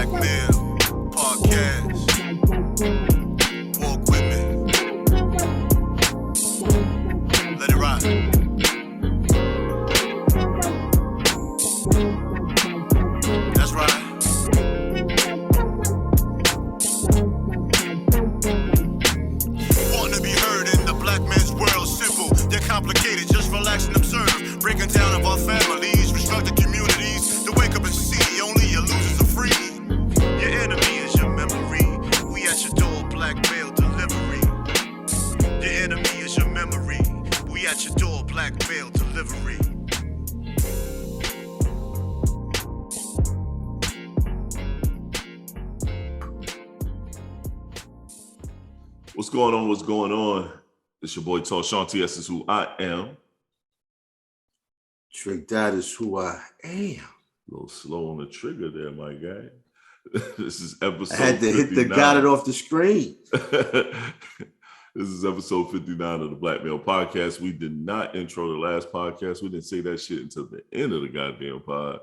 Blackmail Podcast. Walk with me. Let it ride. That's right. Wanting to be heard in the black man's world, simple, they're complicated, just relax and observe. Breaking down of our families, restructured communities, to wake up and see only your losers are free. Your enemy is your memory. We at your door, blackmail delivery. Your enemy is your memory. We at your door, blackmail delivery. What's going on? What's going on? It's your boy TALLSHON. TS is who I am. Tre-Dot is who I am. A little slow on the trigger there, my guy. This is episode 59. I had to hit the got it off the screen. This is episode 59 of the Blackmail Podcast. We did not intro the last podcast. We didn't say that shit until the end of the goddamn pod.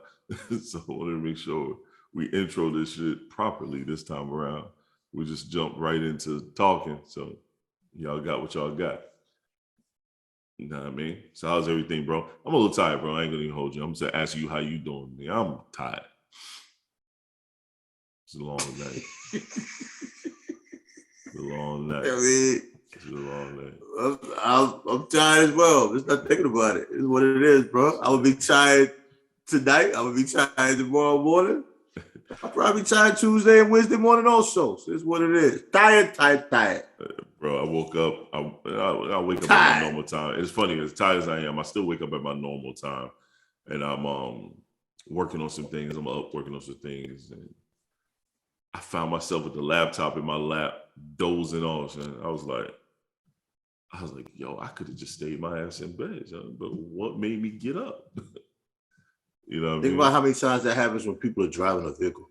So I wanted to make sure we intro this shit properly this time around. We just jumped right into talking. So y'all got what y'all got. You know what I mean? So how's everything, bro? I'm a little tired, bro. I ain't gonna even hold you. I'm just asking you how you doing, man. I'm tired. It's a long night. It's a long night. I mean, It's a long night. I'm tired as well. Just not thinking about it. It's what it is, bro. I would be tired tonight. I would be tired tomorrow morning. I'll probably be tired Tuesday and Wednesday morning also. So it's what it is. Tired. Bro, I woke up. I wake up Tired. at my normal time. It's funny, as tired as I am, I still wake up at my normal time. And I'm working on some things. I'm up working on some things. And I found myself with the laptop in my lap, dozing off. And I was like, yo, I could have just stayed my ass in bed. But what made me get up? You know what I mean? Think about how many times that happens when people are driving a vehicle.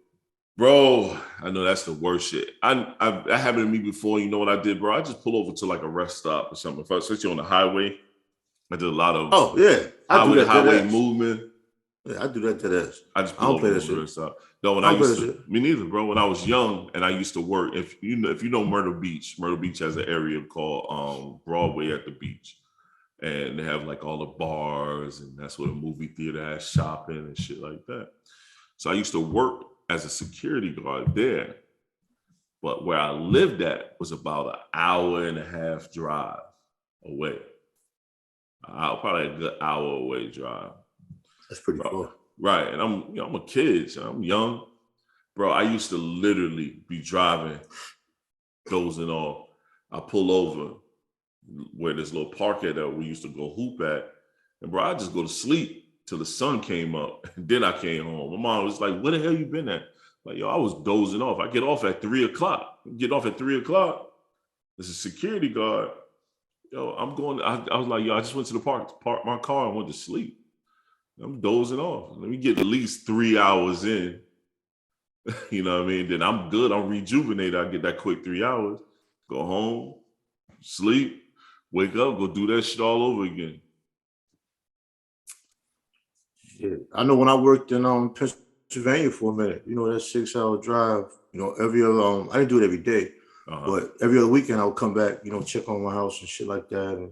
Bro, I know that's the worst shit. That happened to me before. You know what I did, bro? I just pull over to like a rest stop or something. If I switch you on the highway, I did a lot of highway movement. Yeah, I do that to this. I just pull over to the rest stop. No, me neither, bro. When I was young and I used to work, if you know Myrtle Beach has an area called Broadway at the beach. And they have like all the bars, and that's where the movie theater has shopping and shit like that. So I used to work as a security guard there. But where I lived at was about an hour and a half drive away. Probably a good hour away drive. That's pretty cool. Right. And I'm a kid, so I'm young. Bro, I used to literally be driving, dozing off. I pull over where this little park at that we used to go hoop at. And bro, I just go to sleep till the sun came up. And then I came home. My mom was like, where the hell you been at? Like, yo, I was dozing off. I get off at 3 o'clock. Get off at 3 o'clock. There's a security guard. Yo, I was like, yo, I just went to the park, parked my car and went to sleep. I'm dozing off. Let me get at least 3 hours in. You know what I mean? Then I'm good. I'm rejuvenated. I get that quick 3 hours. Go home, sleep. Wake up, go do that shit all over again. Yeah. I know when I worked in Pennsylvania for a minute, you know, that 6 hour drive, you know, every other, I didn't do it every day, but every other weekend I would come back, you know, check on my house and shit like that. And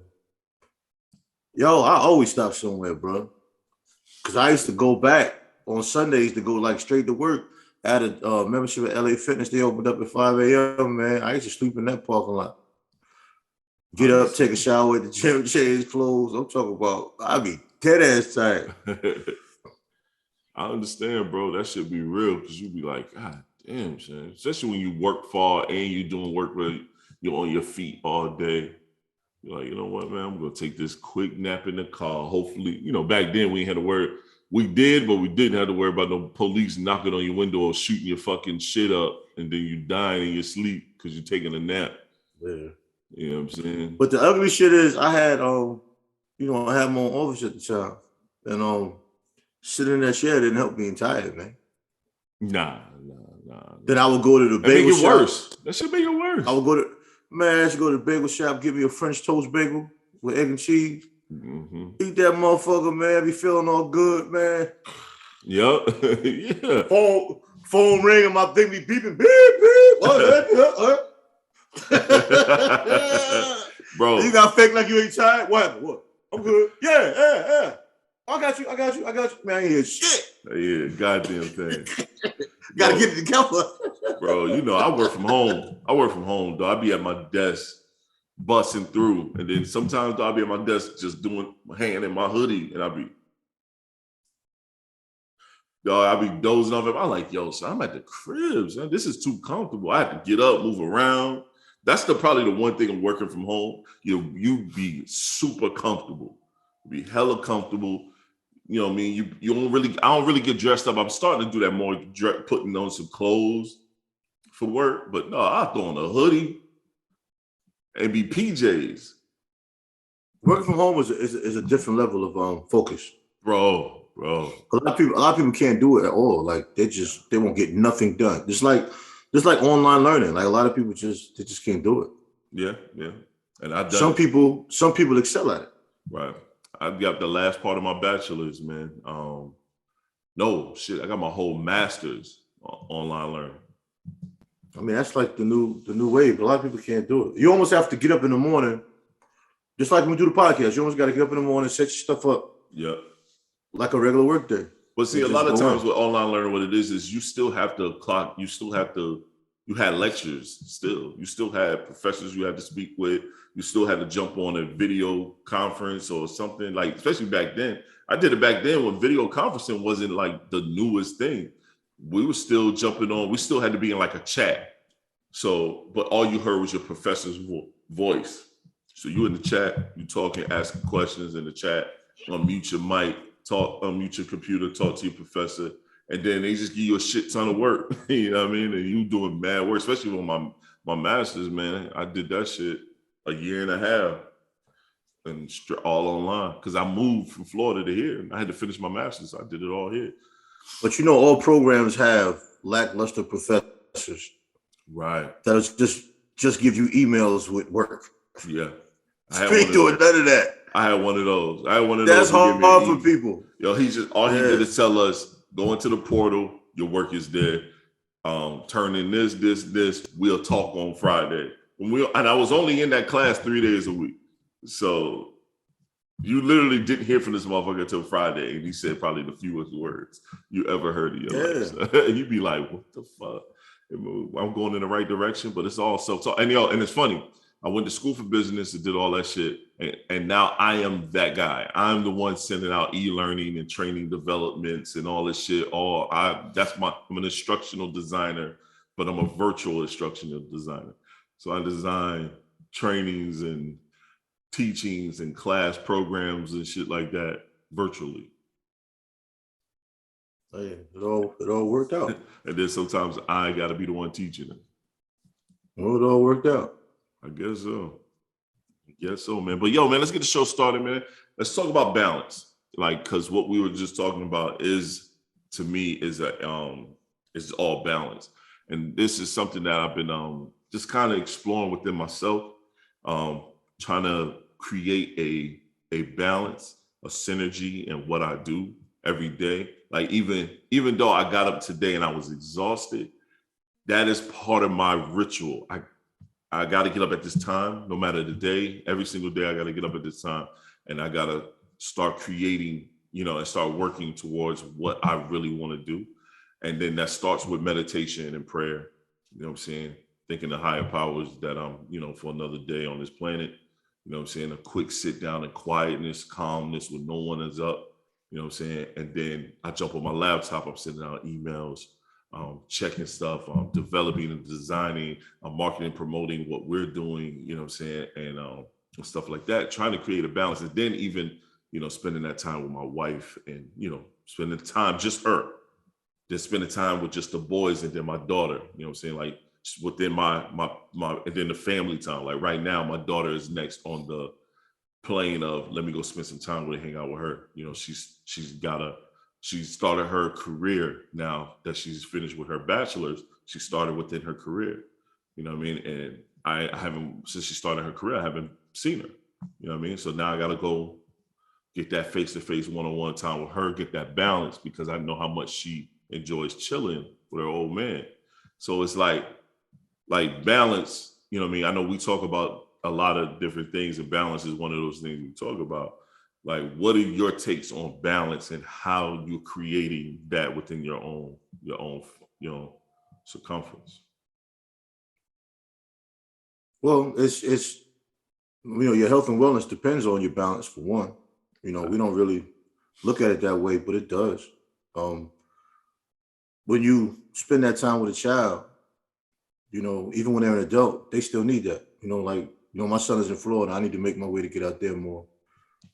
yo, I always stop somewhere, bro. Cause I used to go back on Sundays to go like straight to work. I had a membership at LA Fitness. They opened up at 5 a.m., man. I used to sleep in that parking lot. Get up, take a shower at the gym, change clothes. I'm talking about, I be dead ass tired. I understand, bro. That should be real because you be like, God damn, man. Especially when you work far and you doing work where you're on your feet all day. You're like, you know what, man? I'm going to take this quick nap in the car. Hopefully, you know, back then we ain't had to worry. We did, but we didn't have to worry about no police knocking on your window or shooting your fucking shit up and then you dying in your sleep because you're taking a nap. Yeah. You know what I'm saying? But the ugly shit is I had I had my own office at the time. And sitting in that chair didn't help being tired, man. Nah. Then I would go to the bagel shop. Worse. That should make it worse. I should go to the bagel shop, give me a French toast bagel with egg and cheese. Mm-hmm. Eat that motherfucker, man. Be feeling all good, man. Yep. Yeah. phone ring and my thing be beeping, beep, beep. Bro, you got fake like you ain't tired. What? I'm good. Yeah. I got you. Man, I ain't hear shit. Yeah, goddamn thing. Gotta get it together. Bro, you know, I work from home, though. I be at my desk busting through. And then sometimes I'll be at my desk just doing hand in my hoodie and I'll be dozing off. I'm like, yo, so I'm at the crib. Man. This is too comfortable. I have to get up, move around. That's probably the one thing of working from home. You be super comfortable, be hella comfortable. You know what I mean? I don't really get dressed up. I'm starting to do that more, putting on some clothes for work. But no, I throw on a hoodie and be PJs. Working from home is a different level of focus, bro. A lot of people can't do it at all. Like they won't get nothing done. Just like online learning. Like a lot of people just can't do it. Yeah. And some people excel at it. Right. I got the last part of my bachelor's, man. No shit. I got my whole master's online learning. I mean, that's like the new wave. A lot of people can't do it. You almost have to get up in the morning, just like when we do the podcast. You almost got to get up in the morning, set your stuff up. Yeah. Like a regular work day. But see, a lot of times with online learning, what it is you still have to clock. You had lectures still. You still had professors you had to speak with. You still had to jump on a video conference or something, like, especially back then. I did it back then when video conferencing wasn't like the newest thing. We were still jumping on. We still had to be in like a chat. So, but all you heard was your professor's voice. So you in the chat, you talking, asking questions in the chat, unmute your mic, unmute your computer, talk to your professor. And then they just give you a shit ton of work. You know what I mean? And you doing mad work, especially with my master's, man. I did that shit a year and a half and all online because I moved from Florida to here. I had to finish my master's. I did it all here. But you know, all programs have lackluster professors. Right. That'll just give you emails with work. Yeah. Ain't doing none of that. I had one of those. That's hard for people. Yo, he did is tell us, go into the portal, your work is there. Turn in this. We'll talk on Friday. And I was only in that class 3 days a week. So you literally didn't hear from this motherfucker until Friday. And he said probably the fewest words you ever heard in your life. So, and you'd be like, what the fuck? I'm going in the right direction, but it's all self-talk. And it's funny. I went to school for business and did all that shit. And now I am that guy. I'm the one sending out e-learning and training developments and all this shit. I'm an instructional designer, but I'm a virtual instructional designer. So I design trainings and teachings and class programs and shit like that virtually. Hey, it all worked out. And then sometimes I got to be the one teaching it. Well, it all worked out. I guess so, man. But yo, man, let's get the show started, man. Let's talk about balance. Like, because what we were just talking about is all balance. And this is something that I've been just kind of exploring within myself, trying to create a balance, a synergy in what I do every day. Like even though I got up today and I was exhausted, that is part of my ritual. I got to get up at this time, no matter the day. Every single day, I got to get up at this time, and I got to start creating, and start working towards what I really want to do. And then that starts with meditation and prayer. You know what I'm saying? Thinking the higher powers that I'm, for another day on this planet. You know what I'm saying? A quick sit down and quietness, calmness when no one is up. You know what I'm saying? And then I jump on my laptop. I'm sending out emails. Checking stuff, developing and designing, marketing, promoting what we're doing, you know what I'm saying, and stuff like that, trying to create a balance. And then even, spending that time with my wife and, spending time, just her, then spending time with just the boys and then my daughter, you know what I'm saying, like within my and then the family time. Like right now, my daughter is next on the plane of, let me go spend some time with her, hang out with her. She started her career now that she's finished with her bachelor's. She started within her career, you know what I mean? And I haven't, since she started her career, I haven't seen her, you know what I mean? So now I got to go get that face-to-face one-on-one time with her, get that balance, because I know how much she enjoys chilling with her old man. So it's like balance, you know what I mean? I know we talk about a lot of different things, and balance is one of those things we talk about. Like, what are your takes on balance and how you're creating that within your own, circumference? Well, it's your health and wellness depends on your balance for one. We don't really look at it that way, but it does. When you spend that time with a child, even when they're an adult, they still need that. My son is in Florida. I need to make my way to get out there more.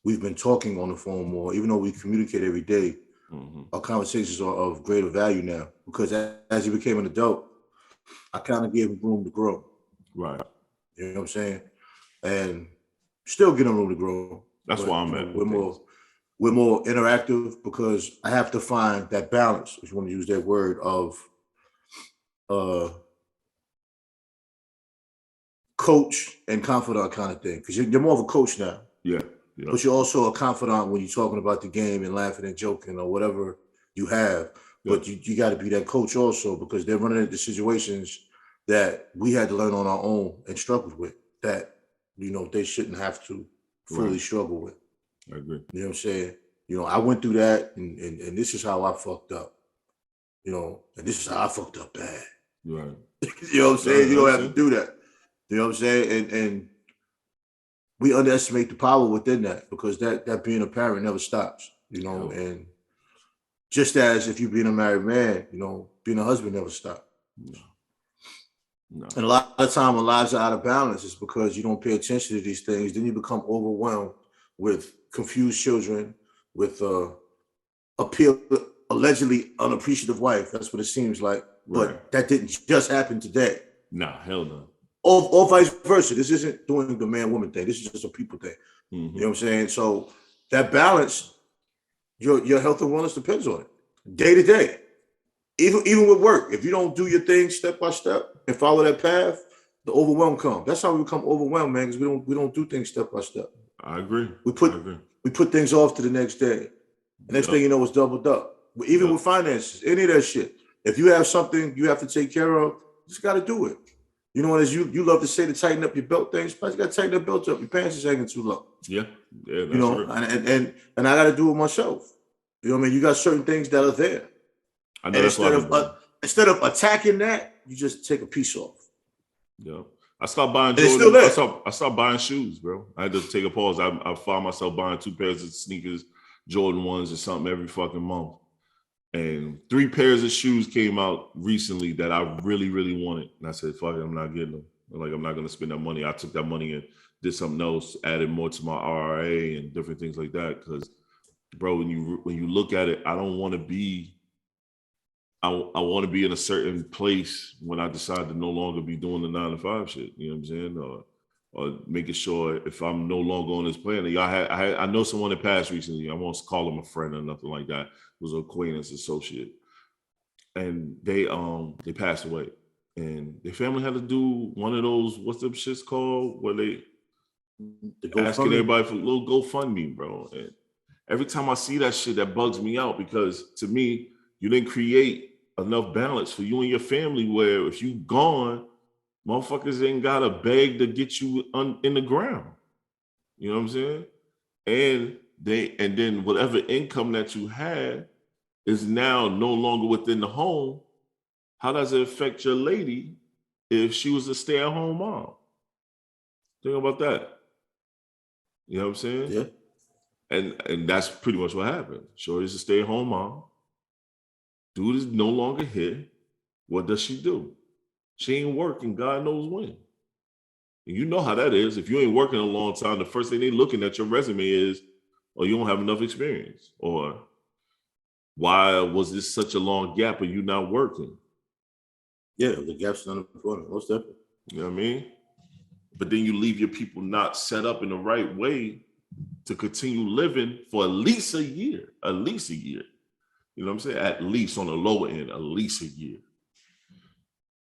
We've been talking on the phone more, even though we communicate every day. Mm-hmm. Our conversations are of greater value now because as he became an adult, I kind of gave him room to grow. Right. You know what I'm saying? And still give him room to grow. That's why I'm at. We're more interactive because I have to find that balance, if you want to use that word, of coach and confidant kind of thing. Because you're more of a coach now. Yeah. But you're also a confidant when you're talking about the game and laughing and joking or whatever you have. Yeah. But you got to be that coach also because they're running into situations that we had to learn on our own and struggled with that, they shouldn't have to fully struggle with. I agree. You know what I'm saying? I went through that and this is how I fucked up. And this is how I fucked up bad. Right. You know what I'm saying? You don't have to do that. You know what I'm saying? And we underestimate the power within that because that being a parent never stops, and just as if you're being a married man, being a husband never stops. No. And a lot of time when lives are out of balance, it's because you don't pay attention to these things. Then you become overwhelmed with confused children, with allegedly unappreciative wife. That's what it seems like. Right. But that didn't just happen today. Nah, hell no. Or vice versa. This isn't doing the man-woman thing. This is just a people thing. Mm-hmm. You know what I'm saying? So that balance, your health and wellness depends on it. Day to day. Even with work, if you don't do your thing step by step and follow that path, the overwhelm comes. That's how we become overwhelmed, man, because we don't do things step by step. I agree. We put things off to the next day. The next thing you know, it's doubled up. Even with finances, any of that shit. If you have something you have to take care of, you just got to do it. As you love to say to tighten up your belt things, but you got to tighten that belt up. Your pants is hanging too low. Yeah. That's right. And I got to do it myself. You know what I mean? You got certain things that are there. I know and instead of attacking that, you just take a piece off. Yeah. I stopped buying Jordan. I stopped buying shoes, bro. I had to take a pause. I found myself buying 2 pairs of sneakers, Jordan 1s or something every fucking month. And 3 pairs of shoes came out recently that I really, really wanted. And I said, fuck it, I'm not getting them. I'm not going to spend that money. I took that money and did something else, added more to my RRA and different things like that. Because, bro, when you look at it, I don't want to be I want to be in a certain place when I decide to no longer be doing the 9-to-5 shit. You know what I'm saying? Or making sure if I'm no longer on this planet. I know someone that passed recently. I won't call him a friend or nothing like that. It was an acquaintance associate, and they passed away, and their family had to do one of those, what's them shits called, where they asking everybody for a little GoFundMe, bro. And every time I see that shit, that bugs me out because to me, you didn't create enough balance for you and your family where if you gone, motherfuckers ain't got a bag to get you in the ground. You know what I'm saying? And then whatever income that you had is now no longer within the home. How does it affect your lady if she was a stay-at-home mom? Think about that. You know what I'm saying? Yeah. And that's pretty much what happened. Shorty's a stay-at-home mom. Dude is no longer here. What does she do? She ain't working, God knows when. And you know how that is. If you ain't working a long time, the first thing they looking at your resume is, oh, you don't have enough experience. Or why was this such a long gap of you not working? Yeah, the gap's not important. Most definitely. You know what I mean? But then you leave your people not set up in the right way to continue living for at least a year. At least a year. You know what I'm saying? At least on the lower end, at least a year.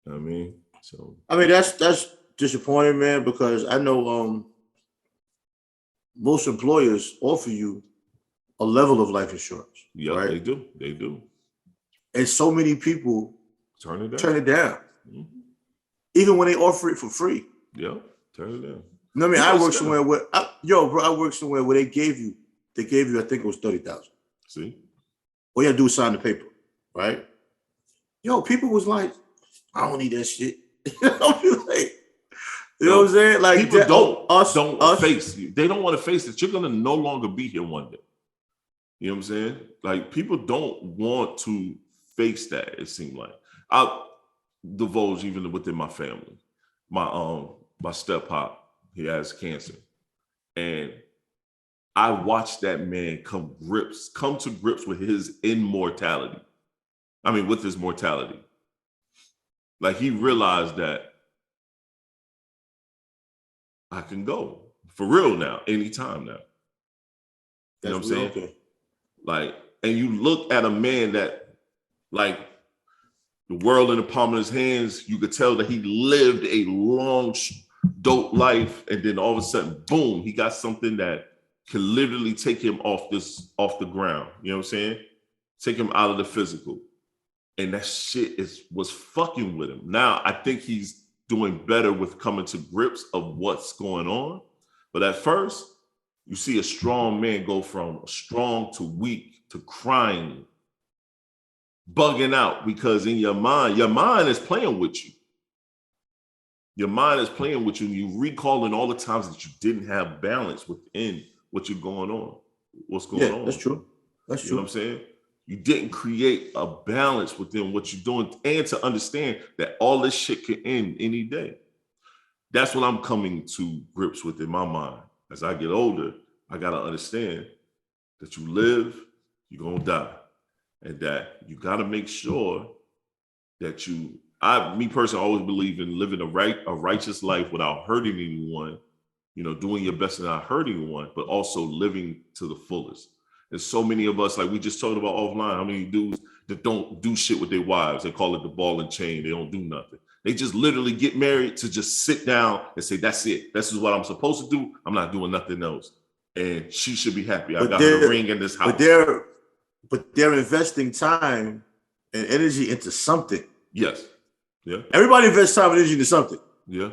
You know what I mean? So that's disappointing, man, because I know most employers offer you a level of life insurance. Yeah, right? They do. They do. And so many people Turn it down. Turn it down. Mm-hmm. Even when they offer it for free. Yeah, turn it down. You know what I mean? I worked somewhere where I worked somewhere where they gave you, I think it was 30,000. See? All you had to do was sign the paper, right? Yo, people was like, I don't need that shit. You know what I'm saying? Like people don't face you. They don't want to face it. You're gonna no longer be here one day. You know what I'm saying? Like people don't want to face that. It seemed like I'll divulge even within my family. My step pop, he has cancer, and I watched that man come to grips with his immortality. I mean, with his mortality. Like he realized that I can go for real now, anytime now. You know what I'm saying? Okay. Like, and you look at a man that, like, the world in the palm of his hands, you could tell that he lived a long, dope life, and then all of a sudden, boom, he got something that can literally take him off the ground. You know what I'm saying? Take him out of the physical. And that shit was fucking with him. Now, I think he's doing better with coming to grips of what's going on. But at first, you see a strong man go from strong to weak to crying, bugging out, because in your mind is playing with you. Your mind is playing with you, and you're recalling all the times that you didn't have balance within what's going on. That's true. That's true. You know what I'm saying? You didn't create a balance within what you're doing, and to understand that all this shit can end any day. That's what I'm coming to grips with in my mind. As I get older, I got to understand that you live, you're going to die. And that you got to make sure that me personally, always believe in living a righteous life without hurting anyone, you know, doing your best and not hurting anyone, but also living to the fullest. There's so many of us, like we just talked about offline, how many dudes that don't do shit with their wives. They call it the ball and chain. They don't do nothing. They just literally get married to just sit down and say, that's it. This is what I'm supposed to do. I'm not doing nothing else. And she should be happy. I got her ring in this house. But they're investing time and energy into something. Yes. Yeah. Everybody invests time and energy into something. Yeah.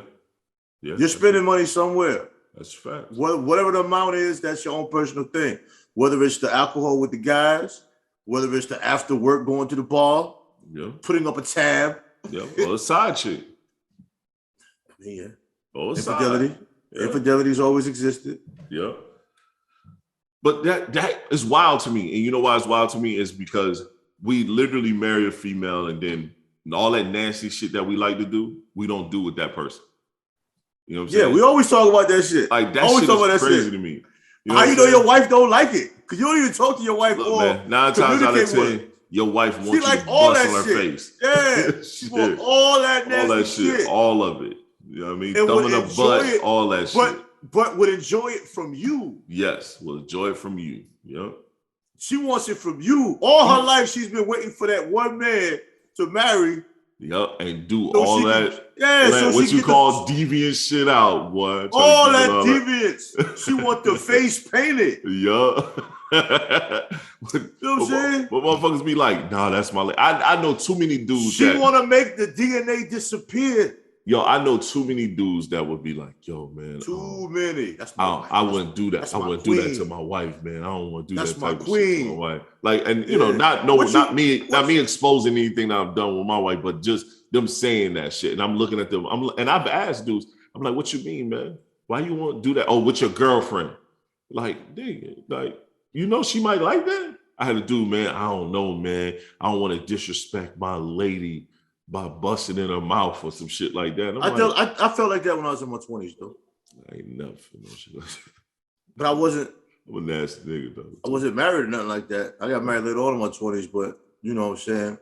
Yeah. You're spending money somewhere. That's fact. Whatever the amount is, that's your own personal thing. Whether it's the alcohol with the guys, whether it's the after work going to the bar, putting up a tab. Yeah. Or a side chick. Yeah. Or a infidelity. Side. Yeah. Infidelity's always existed. Yeah. But that is wild to me. And you know why it's wild to me is because we literally marry a female, and then all that nasty shit that we like to do, we don't do with that person. You know what I'm saying? Yeah, we always talk about that shit. Like that shit is crazy to me. You know how you know your wife don't like it? Because you don't even talk to your wife. Look, man, 9 times out of 10, your wife wants you to bust on her face. Yeah, she wants all that nasty shit. All of it. You know what I mean? Thumb in the butt, all that shit. But would enjoy it from you. Yes, will enjoy it from you. Yep. She wants it from you. All her life, she's been waiting for that one man to marry. Yep, and do all that. So what you call deviant shit out, boy. All that deviance. She want the face painted. Yeah. You know what I'm saying? But motherfuckers be like, nah, that's my I know too many dudes. She want to make the DNA disappear. Yo, I know too many dudes that would be like, yo, man. Too many. That's I wouldn't do that. I wouldn't do that to my wife, man. I don't want to do that type of shit to my wife. Like, and you know, not me exposing anything that I've done with my wife, but just them saying that shit. And I'm looking at them. And I've asked dudes, I'm like, what you mean, man? Why you want to do that? Oh, with your girlfriend. Like, dang, like, you know, she might like that. I had to do, man. I don't know, man. I don't want to disrespect my lady by busting in her mouth or some shit like that. I felt like that when I was in my 20s, though. I ain't never feel no shit like that. But I'm a nasty nigga, though. I wasn't married or nothing like that. I got married later on in my 20s, but you know what I'm saying?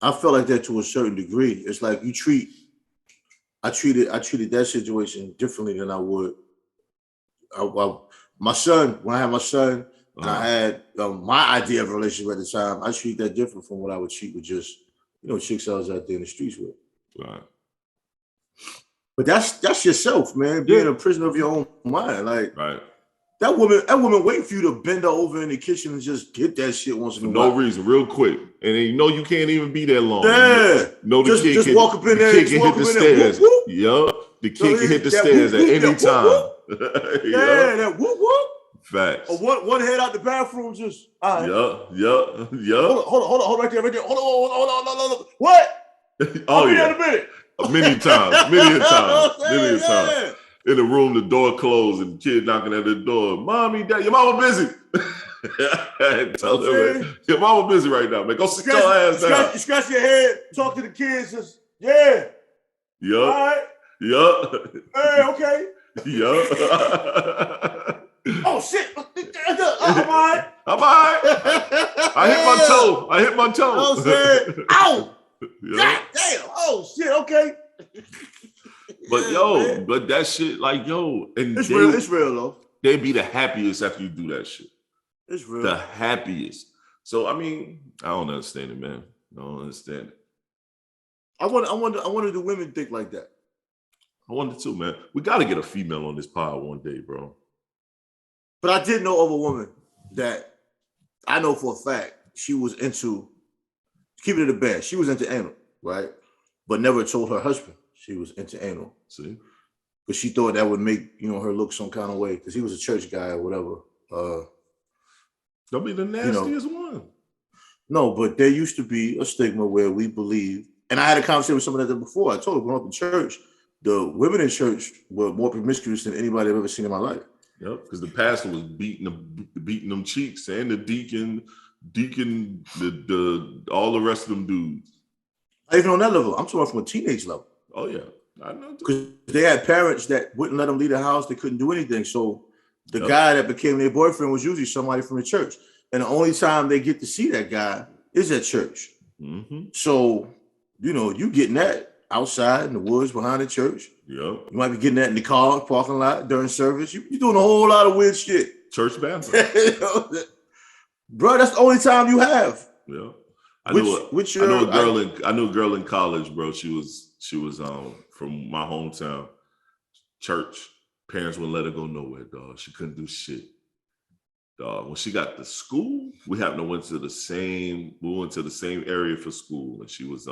I felt like that to a certain degree. It's like I treated that situation differently than I would. My son, when I had my son, and I had my idea of a relationship at the time, I treat that different from what I would treat with just, you know, chicks I was out there in the streets with. Right. But that's yourself, man. Being a prisoner of your own mind. Like, right. That woman waiting for you to bend her over in the kitchen and just get that shit once in a while. No reason, real quick. And then you know you can't even be there long. Yeah. Just walk up in there. The kid can hit the stairs. Yup. The kid can hit the stairs at any time. Yeah, that whoop whoop. Facts. Or one head out the bathroom just. Yup. Hold on, right there. Hold on. What? Oh yeah. In a minute. Many times. In the room, the door closed, and the kid knocking at the door. Mommy, Dad, your mama busy. Tell her, your mama busy right now, man. Go sit your ass down. Scratch your head, talk to the kids. Just, yeah. Yup. All right. Yup. Hey, okay. Yup. Oh, shit. I'm all right. I hit my toe. Oh, shit. Ow. Yep. God damn. Oh, shit. Okay. But but that shit, like, and it's real though. They'd be the happiest after you do that shit. It's real. The happiest. So I mean, I don't understand it, man. I don't understand it. I wonder do women think like that? I wonder too, man. We gotta get a female on this pod one day, bro. But I did know of a woman that I know for a fact she was into, keep it in the bed. She was into anal, right? But never told her husband she was into anal. See? Because she thought that would make, her look some kind of way. Because he was a church guy or whatever. Don't be the nastiest one. No, but there used to be a stigma where we believe, and I had a conversation with someone like that before. I told her, growing up in church, the women in church were more promiscuous than anybody I've ever seen in my life. Yep, because the pastor was beating them cheeks, and the deacon, the all the rest of them dudes. Not even on that level. I'm talking from a teenage level. Oh yeah, I know. Because they had parents that wouldn't let them leave the house. They couldn't do anything. So the guy that became their boyfriend was usually somebody from the church. And the only time they get to see that guy is at church. Mm-hmm. So, you getting that outside in the woods behind the church. Yep. You might be getting that in the car, parking lot, during service. You're doing a whole lot of weird shit. Church bathroom. Bro, that's the only time you have. Yeah. I knew a girl in college, bro. She was from my hometown. Church. Parents wouldn't let her go nowhere, dog. She couldn't do shit. Dog. When she got to school, we went to the same area for school, and she was the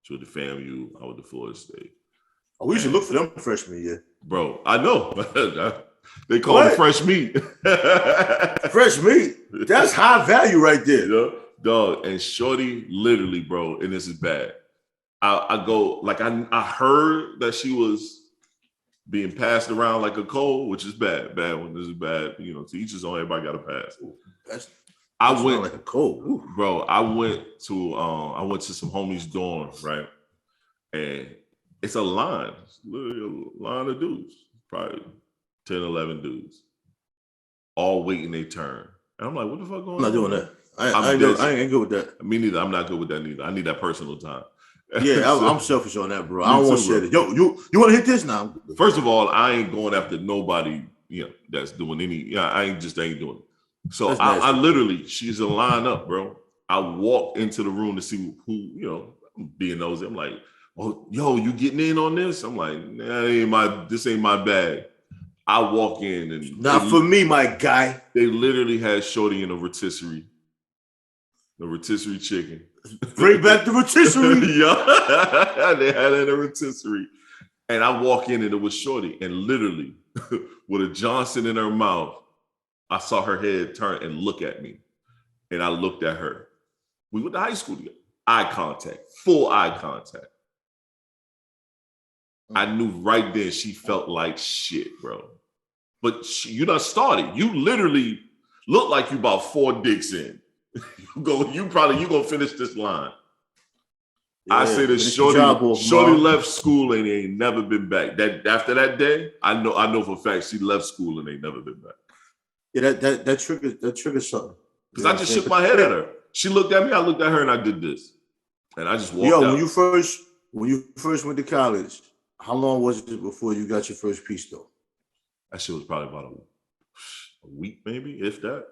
FAMU, I was the Florida State. Oh, we should look for them freshman year. Bro, I know. They call it fresh meat. Fresh meat. That's high value right there. Dog, and shorty, literally, bro, and this is bad. I go, like, I heard that she was being passed around like a cold, which is bad. Bad one. This is bad. To each his own. Everybody got to pass. I went like a cold. Ooh. Bro, I went to some homies' dorm, right? And it's a line. It's literally a line of dudes. Probably 10, 11 dudes. All waiting their turn. And I'm like, what the fuck going on? I'm not doing that. I ain't good with that. Me neither. I'm not good with that neither. I need that personal time. Yeah, I'm selfish on that, bro. I don't want to share it. Yo, you want to hit this now? First of all, I ain't going after nobody, that's doing any. I ain't doing it. So I literally, she's a line up, bro. I walked into the room to see who, being nosy. I'm like, oh, yo, you getting in on this? I'm like, nah, this ain't my bag. I walk in and not for me, my guy. They literally had shorty in a rotisserie. The rotisserie chicken. Bring back the rotisserie. Yeah, they had it in a rotisserie. And I walk in and it was shorty. And literally, with a Johnson in her mouth, I saw her head turn and look at me. And I looked at her. We went to high school together. Eye contact, full eye contact. I knew right then she felt like shit, bro. But you done started. You literally look like you about 4 dicks in. You gonna finish this line. Yeah, I say this shorty left school and ain't never been back. That after that day, I know for a fact she left school and ain't never been back. Yeah, that triggers something. Because I just shook my head at her. She looked at me, I looked at her, and I did this. And I just walked out. When you first went to college, how long was it before you got your first piece though? That shit was probably about a week, maybe, if that.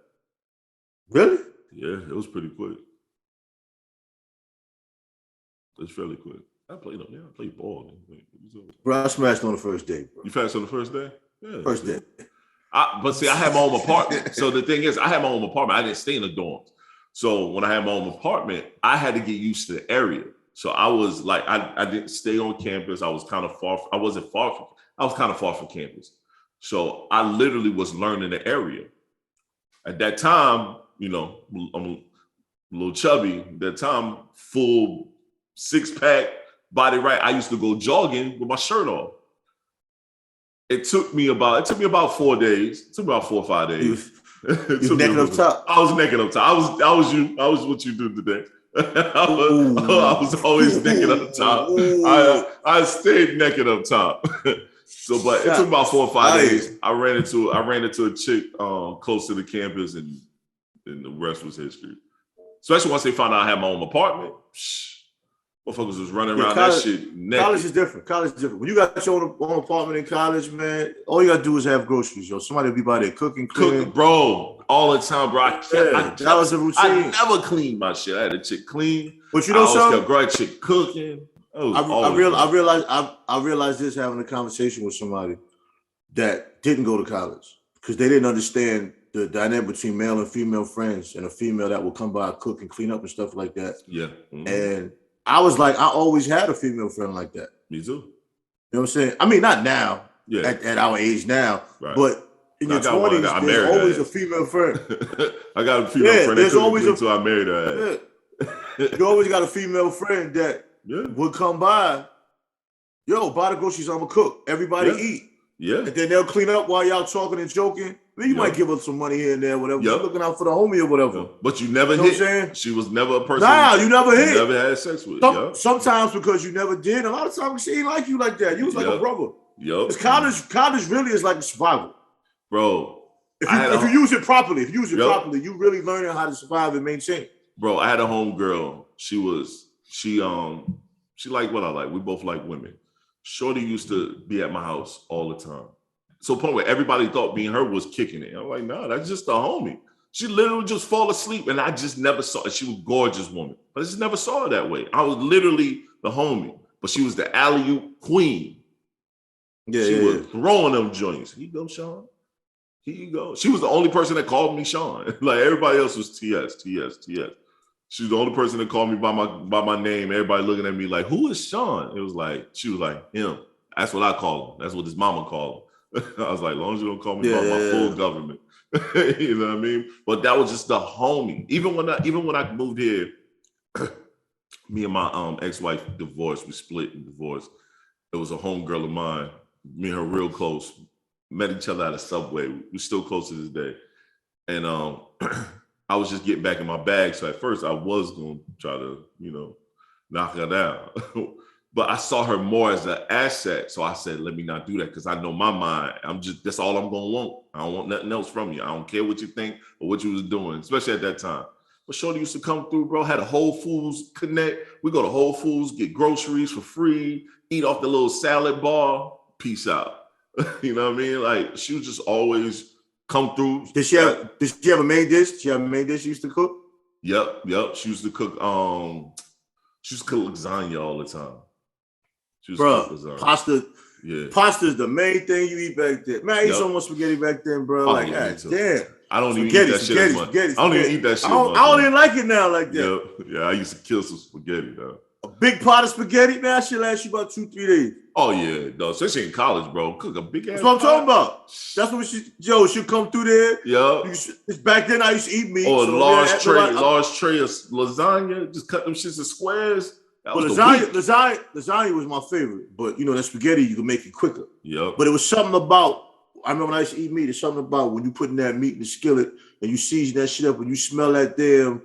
Really? Yeah, it was pretty quick. It's fairly quick. I played ball. Bro, I smashed on the first day, bro. You smashed on the first day? Yeah. First day. But see, I had my own apartment. So the thing is, I had my own apartment. I didn't stay in the dorms. So when I had my own apartment, I had to get used to the area. So I was like, I didn't stay on campus. I was kind of far. I was kind of far from campus. So I literally was learning the area. At that time, you know, I'm a little chubby. At that time, full 6-pack, body right. I used to go jogging with my shirt off. It took me about 4 days. It took me about 4 or 5 days. You was naked up top. I was naked up top. I was you. I was what you do today. I was always naked up top. I stayed naked up top. So, but it took about 4 or 5 days. I ran into a chick close to the campus, and the rest was history. Especially once they found out I had my own apartment. Motherfuckers was running around that shit naked. College is different. When you got your own apartment in college, man, all you gotta do is have groceries, yo. Somebody will be by there cooking, bro, all the time, bro. That was a routine. I never cleaned my shit. I had a chick clean. But you know something? I always kept chick cooking. I realized this having a conversation with somebody that didn't go to college because they didn't understand the dynamic between male and female friends, and a female that will come by, cook and clean up and stuff like that. Yeah. Mm-hmm. And I was like, I always had a female friend like that. Me too. You know what I'm saying? I mean, not now, at our age now, but in your 20s, there's always a female friend. I got a female friend. There's always until I married her. You always got a female friend that would come by. Yo, buy the groceries, I'm gonna cook. Everybody eat. Yeah. And then they'll clean up while y'all talking and joking. Then you might give her some money here and there, whatever. You're looking out for the homie or whatever. But you never hit. What I'm saying? She was never a person. Nah, you never hit. You never had sex with. Sometimes because you never did. A lot of times she ain't like you like that. You was like a brother. Yup. College really is like a survival. Bro. If you use it properly, you really learning how to survive and maintain. Bro, I had a homegirl. She liked what I like. We both like women. Shorty used to be at my house all the time. So a point where everybody thought me and her was kicking it. I'm like, nah, that's just a homie. She literally would just fall asleep, and I just never saw it. She was a gorgeous woman, but I just never saw her that way. I was literally the homie, but she was the alley-oop queen. She was throwing them joints. Here you go, Sean. Here you go. She was the only person that called me Sean. Like everybody else was TS. She was the only person that called me by my name. Everybody looking at me like, who is Sean? She was like, him. That's what I call him. That's what his mama called him. I was like, as long as you don't call me by my full government. You know what I mean? But that was just the homie. Even when I moved here, me and my ex-wife divorced. We split and divorced. It was a homegirl of mine. Me and her real close. Met each other at a Subway. We're still close to this day. And I was just getting back in my bag. So at first I was going to try to, knock her down. But I saw her more as an asset. So I said, let me not do that because I know my mind. That's all I'm going to want. I don't want nothing else from you. I don't care what you think or what you was doing, especially at that time. But Shorty used to come through, bro, had a Whole Foods connect. We go to Whole Foods, get groceries for free, eat off the little salad bar, peace out. You know what I mean? Like she was just always come through. Did she have a main dish? Did she have a main dish she used to cook? Yep. She used to cook, she used to cook lasagna all the time. Bro, pasta. Yeah, pasta is the main thing you eat back then. Man, I ate so much spaghetti back then, bro. Like, damn. I don't even eat that shit as much. I don't even eat that shit. I don't even like it now like that. Yeah, I used to kill some spaghetti though. A big pot of spaghetti, man, that shit last you about 2-3 days. Oh yeah, no, especially in college, bro. Cook a big ass. That's what I'm talking about. That's what she'll come through there. Yeah. Back then I used to eat meat. Or a large tray of lasagna. Just cut them shits in squares. Well, lasagna was my favorite, but that spaghetti you can make it quicker. Yep. But it was something about. I remember when I used to eat meat. There's something about when you putting that meat in the skillet and you season that shit up and you smell that damn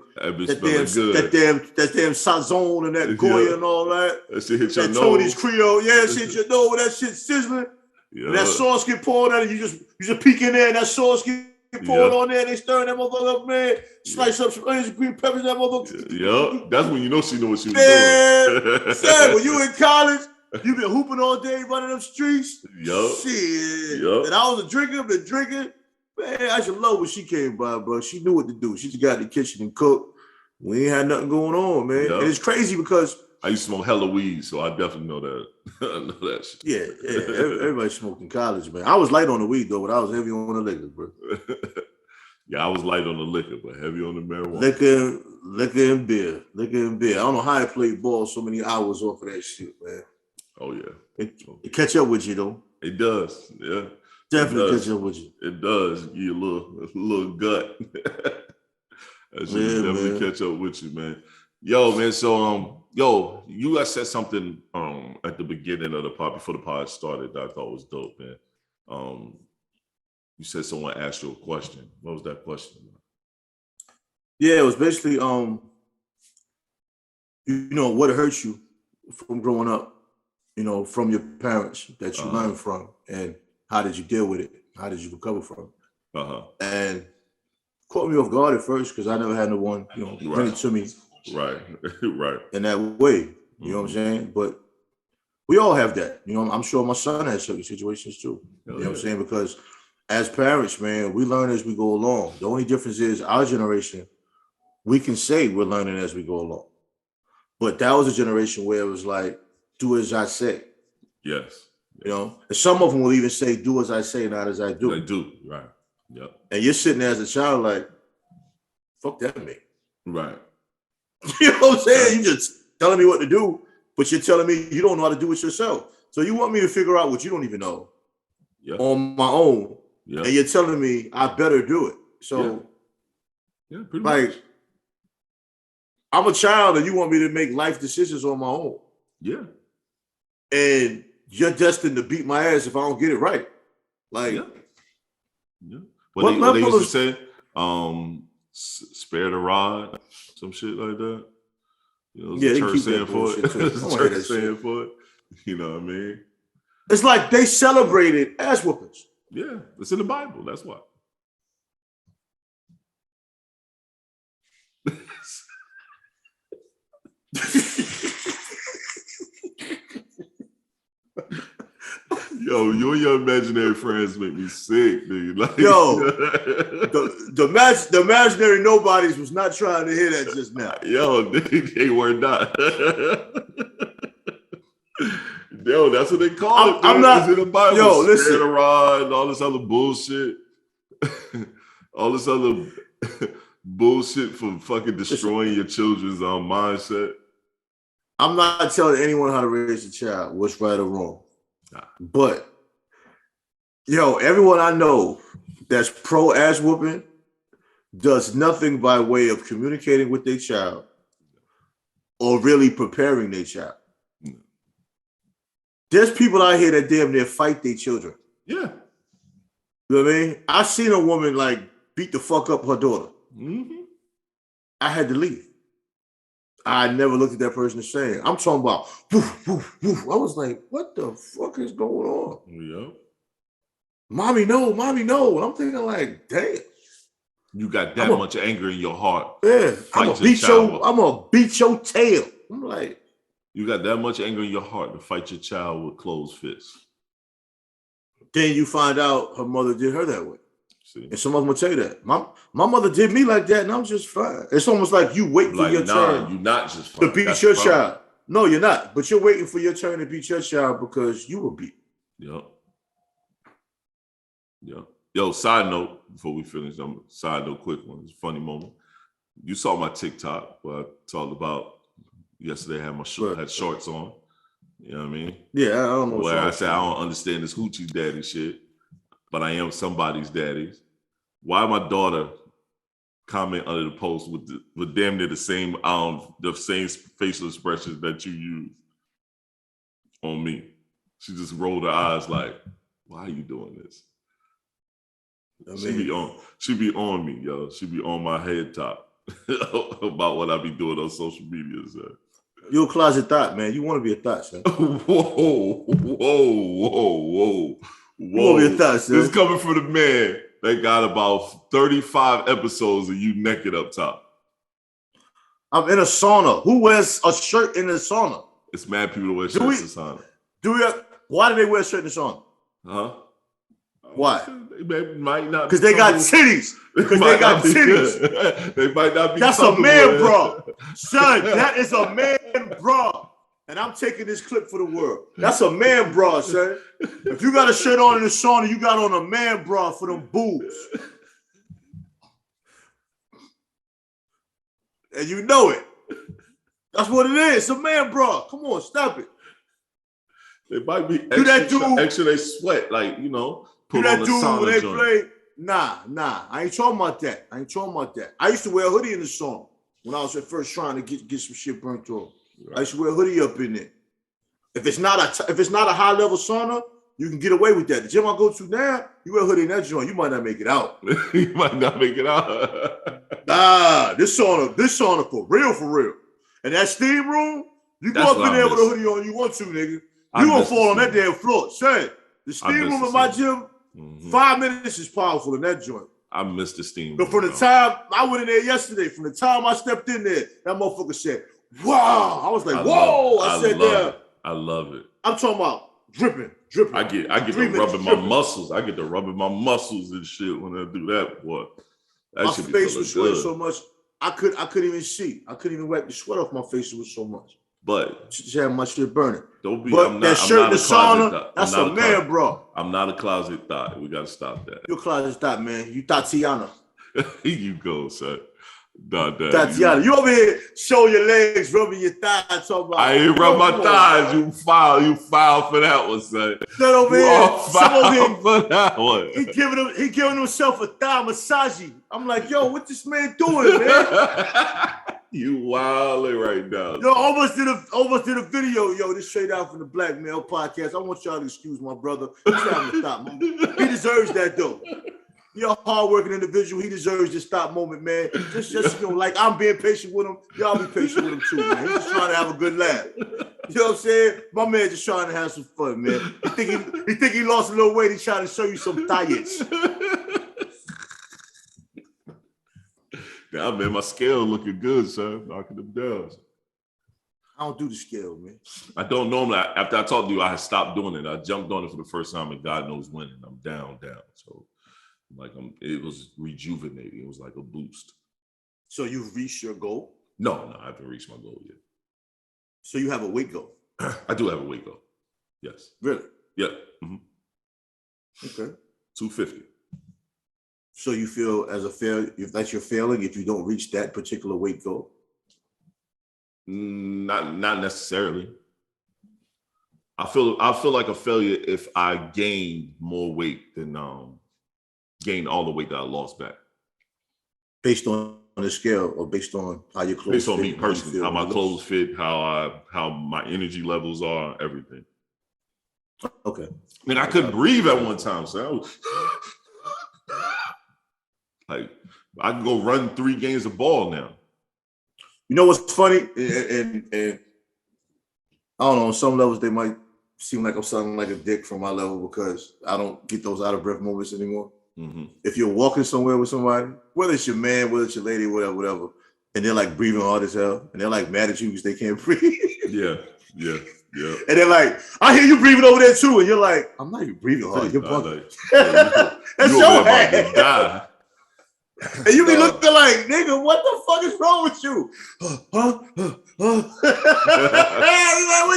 sazon and that Goya and all that. That shit hit your nose. Tony's Creole, shit hit your nose. That shit sizzling. Yeah. And that sauce get poured out, and you just peek in there, and that sauce get poured on there. And they stirring that motherfucker up, man. Slice up some onions and green peppers. That motherfucker. Yeah, that's when you know she knew what she was doing. Sad, when you in college. You been hooping all day, running them streets. Yup. Shit. Yep. And I was been drinking. Man, I should love when she came by, bro. She knew what to do. She just got in the kitchen and cooked. We ain't had nothing going on, man. Yep. And it's crazy because I used to smoke hella weed, so I definitely know that. I know that shit. Yeah. Everybody smoked in college, man. I was light on the weed though, but I was heavy on the liquor, bro. Yeah, I was light on the liquor, but heavy on the marijuana. Liquor and beer. I don't know how I played ball so many hours off of that shit, man. Oh yeah, it catch up with you though. It does, yeah. Definitely catch up with you. It does. Give you a little gut. That shit definitely catch up with you, man. Yo, man. So, you guys said something at the beginning of the pod before the pod started that I thought was dope, man. You said someone asked you a question. What was that question? Yeah, it was basically, what hurts you from growing up, from your parents that you learned from, and how did you deal with it? How did you recover from it? And caught me off guard at first because I never had no one, bring it to me. Right. In that way, you know what I'm saying? But we all have that. I'm sure my son has certain situations too. You know what I'm saying? Because as parents, man, we learn as we go along. The only difference is our generation, we can say we're learning as we go along. But that was a generation where it was like, do as I say. Yes. And some of them will even say, do as I say, not as I do. I do, right. Yep. And you're sitting there as a child like, fuck that me. Right. You know what I'm saying? You're just telling me what to do, but you're telling me you don't know how to do it yourself. So you want me to figure out what you don't even know on my own. And you're telling me I better do it. So pretty much. I'm a child and you want me to make life decisions on my own. Yeah. And you're destined to beat my ass if I don't get it right. Like, what they used to say, spare the rod, some shit like that. The church saying for it. The church saying for it. You know what I mean? It's like they celebrated ass whoopings. Yeah, it's in the Bible. That's why. Yo, you and your imaginary friends make me sick, dude. Like, the imaginary nobodies was not trying to hear that just now. Yo, they were not. Yo, that's what they call it. I'm not. It's in the Bible. Yo, listen. Spare the rod and all this other bullshit. All this other bullshit for fucking destroying your children's mindset. I'm not telling anyone how to raise a child, what's right or wrong. But, everyone I know that's pro ass whooping does nothing by way of communicating with their child or really preparing their child. There's people out here that damn near fight their children. Yeah. You know what I mean? I seen a woman like beat the fuck up her daughter. Mm-hmm. I had to leave. I never looked at that person the same. I'm talking about woof, woof, woof. I was like, what the fuck is going on? Yeah. Mommy, no. And I'm thinking like, damn. You got that much anger in your heart. Yeah. I'm gonna beat your tail. I'm like, you got that much anger in your heart to fight your child with closed fists. Then you find out her mother did her that way. See? And some of them will tell you that. My mother did me like that, and I'm just fine. It's almost like you wait for your turn. You're not just fine. To beat your child. No, you're not. But you're waiting for your turn to beat your child because you were beat. Yep. Yo, side note, before we finish, side note, quick one. It's a funny moment. You saw my TikTok where I talked about yesterday. I had had shorts on. You know what I mean? Yeah, I don't know. Where I said I don't understand this hoochie daddy shit, but I am somebody's daddy's. Why my daughter comment under the post with damn near the same facial expressions that you use on me? She just rolled her eyes like, "Why are you doing this?" She be on me, yo. She be on my head top about what I be doing on social media. So. You're a closet thought, man. You want to be a thought, son. Whoa. You want to be a thought, son. This is coming from the man that got about 35 episodes of you naked up top. I'm in a sauna. Who wears a shirt in the sauna? It's mad people that wear shirts in the sauna. Why do they wear a shirt in the sauna? Huh? Why? They might not. Because they got titties. Because they got titties. They might not be. That's a man bra. Son, that is a man bra. and I'm taking this clip for the world. That's a man bra, son. If you got a shirt on in the sauna, you got on a man bra for them boobs. And you know it. That's what it is. It's a man bra. Come on, stop it. It might be extra they sweat, like, you know, put on the sauna when they joint. play. Nah. I ain't talking about that. I used to wear a hoodie in the sauna when I was at first trying to get some shit burnt off. Right. I used to wear a hoodie up in there. If it's not a high level sauna, you can get away with that. The gym I go to now, you wear a hoodie in that joint, you might not make it out. You might not make it out. Nah, this sauna for real. And that steam room, you go up in there with a hoodie on, you want to, nigga. You gonna fall on that damn floor. Say, the steam room in my gym, 5 minutes is powerful in that joint. I missed the steam room. But from the time I went in there yesterday, from the time I stepped in there, that motherfucker said, wow. I was like, whoa. I love it. I'm talking about dripping. I get to rubbing my muscles. I get to rubbing my muscles and shit when I do that, boy. My face was sweating so much, I couldn't even see. I couldn't even wipe the sweat off my face. It was so much. But just had my shit burning. Don't be. But that shirt in the sauna, that's a man, bro. I'm not a closet thought. We gotta stop that. You're a closet thought, man. You Tatiana. You go, son. Tatiana, you over here showing your legs, rubbing your thighs, talking about. I ain't rub my thighs. You foul for that one, son. That over here, for that one. He giving himself a thigh massage. I'm like, yo, what this man doing, man? You wilding right now. Yo, almost did a video. Yo, this straight out from the Black Male Podcast. I want y'all to excuse my brother. He's having a stop moment. He deserves that though. You're a hardworking individual. He deserves this stop moment, man. Just you know, like I'm being patient with him. Y'all be patient with him too, man. He's just trying to have a good laugh. You know what I'm saying? My man just trying to have some fun, man. He think he lost a little weight. He's trying to show you some diets. Nah, man, my scale looking good, son. Knocking them down. I don't do the scale, man. I don't normally. After I talked to you, I had stopped doing it. I jumped on it for the first time, and God knows when. And I'm down. So, like, it was rejuvenating. It was like a boost. So you've reached your goal? No, I haven't reached my goal yet. So you have a weight goal? I do have a weight goal. Yes. Really? Yeah. Mm-hmm. Okay. 250. So you feel as a failure, if that's your failing, if you don't reach that particular weight goal? Not necessarily. I feel like a failure if I gain more weight than gain all the weight that I lost back. Based on the scale or based on how your clothes based on fit, me personally, how my clothes fit, how my energy levels are, everything. Okay. And I couldn't breathe at one time, so I was like, I can go run 3 games of ball now. You know what's funny? And I don't know, on some levels they might seem like I'm sounding like a dick from my level because I don't get those out of breath moments anymore. Mm-hmm. If you're walking somewhere with somebody, whether it's your man, whether it's your lady, whatever, and they're like breathing hard as hell, and they're like mad at you because they can't breathe. Yeah. And they're like, I hear you breathing over there too, and you're like, I'm not even breathing hard. You're bugging. That's your head. And you be looking like, nigga, what the fuck is wrong with you? Like, what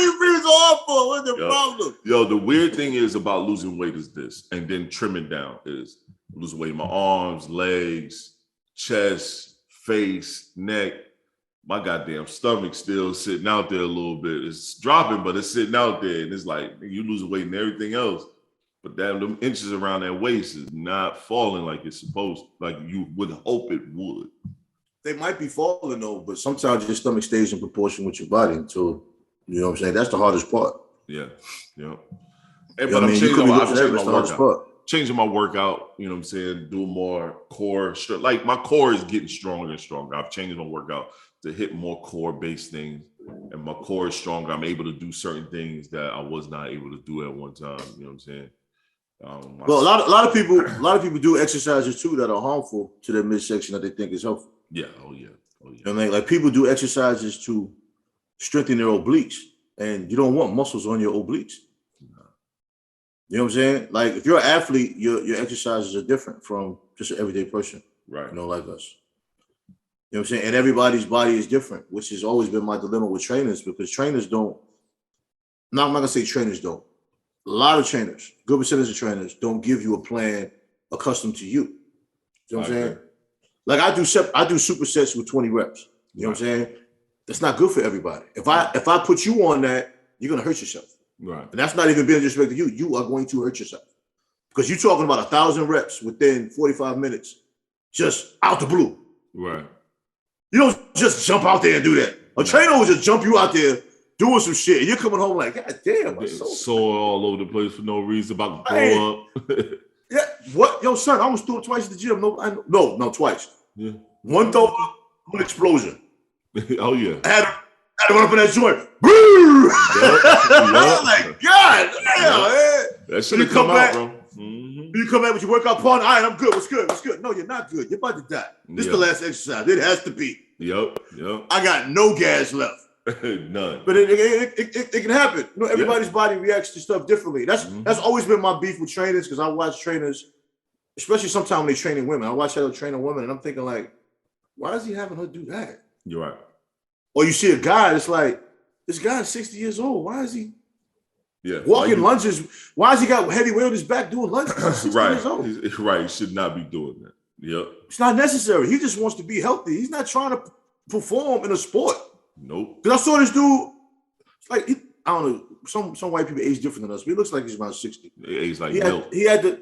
you breathing so hard for? What's the problem? Yo, the weird thing is about losing weight is this, and then trimming down is losing weight in my arms, legs, chest, face, neck. My goddamn stomach still sitting out there a little bit. It's dropping, but it's sitting out there. And it's like, you losing weight and everything else. But damn, them inches around that waist is not falling like it's supposed, like you would hope it would. They might be falling though, but sometimes your stomach stays in proportion with your body until, you know what I'm saying? That's the hardest part. Yeah. But I'm changing my workout, you know what I'm saying? Doing more core, like my core is getting stronger and stronger. I've changed my workout to hit more core-based things, and my core is stronger. I'm able to do certain things that I was not able to do at one time. You know what I'm saying? Well, a lot of people do exercises too that are harmful to their midsection that they think is helpful. Yeah. Oh yeah. You know what I mean? Like people do exercises to strengthen their obliques, and you don't want muscles on your obliques. No. You know what I'm saying? Like if you're an athlete, your exercises are different from just an everyday person. Right. You know, like us. You know what I'm saying? And everybody's body is different, which has always been my dilemma with trainers, because trainers don't No, I'm not gonna say trainers don't. A lot of trainers, good percentage of trainers, don't give you a plan accustomed to you. You know what I'm saying? Like I do supersets with 20 reps. You know what I'm saying? That's not good for everybody. If I put you on that, you're gonna hurt yourself. Right. And that's not even being disrespect to you. You are going to hurt yourself. Because you're talking about 1,000 reps within 45 minutes, just out the blue. Right. You don't just jump out there and do that. A trainer will just jump you out there doing some shit, and you're coming home like, God damn, my soul. Sore all over the place for no reason, about to throw up. Yeah, what? Yo, son, I almost threw it twice at the gym. No, twice. Yeah. One throw up, one explosion. Oh, yeah. I had to run up in that joint. Yep. Like, God damn, man. That should have come out, bro. You come back with your workout partner. All right, I'm good. What's good? What's good? No, you're not good. You're about to die. This is the last exercise. It has to be. Yep. I got no gas left. None. But it can happen. You know, everybody's body reacts to stuff differently. That's always been my beef with trainers, because I watch trainers, especially sometimes when they training women. I watch how they train a woman, and I'm thinking like, why is he having her do that? You're right. Or you see a guy, it's like, this guy's 60 years old. Why is he Yeah, walking lunges? Why has he got heavy weight on his back doing lunges? He's 60 right. years old. Right. He should not be doing that. Yep. It's not necessary. He just wants to be healthy. He's not trying to perform in a sport. Nope. Because I saw this dude, like, I don't know, some white people age different than us, but he looks like he's about 60. They age like he milk. He had to.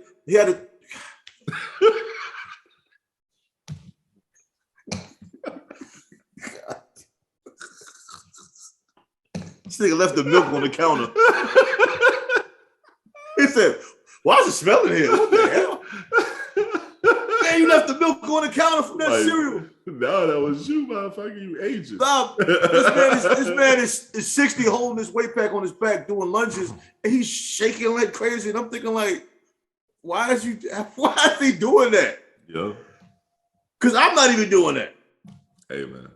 This nigga left the milk on the counter. He said, why is it smelling here? What the hell? Man, you left the milk on the counter from that cereal. No, that was you, motherfucker. You aging. Stop. This man is 60, holding his weight pack on his back, doing lunges, and he's shaking like crazy. And I'm thinking, like, why is he doing that? Yeah. Because I'm not even doing that. Hey, man.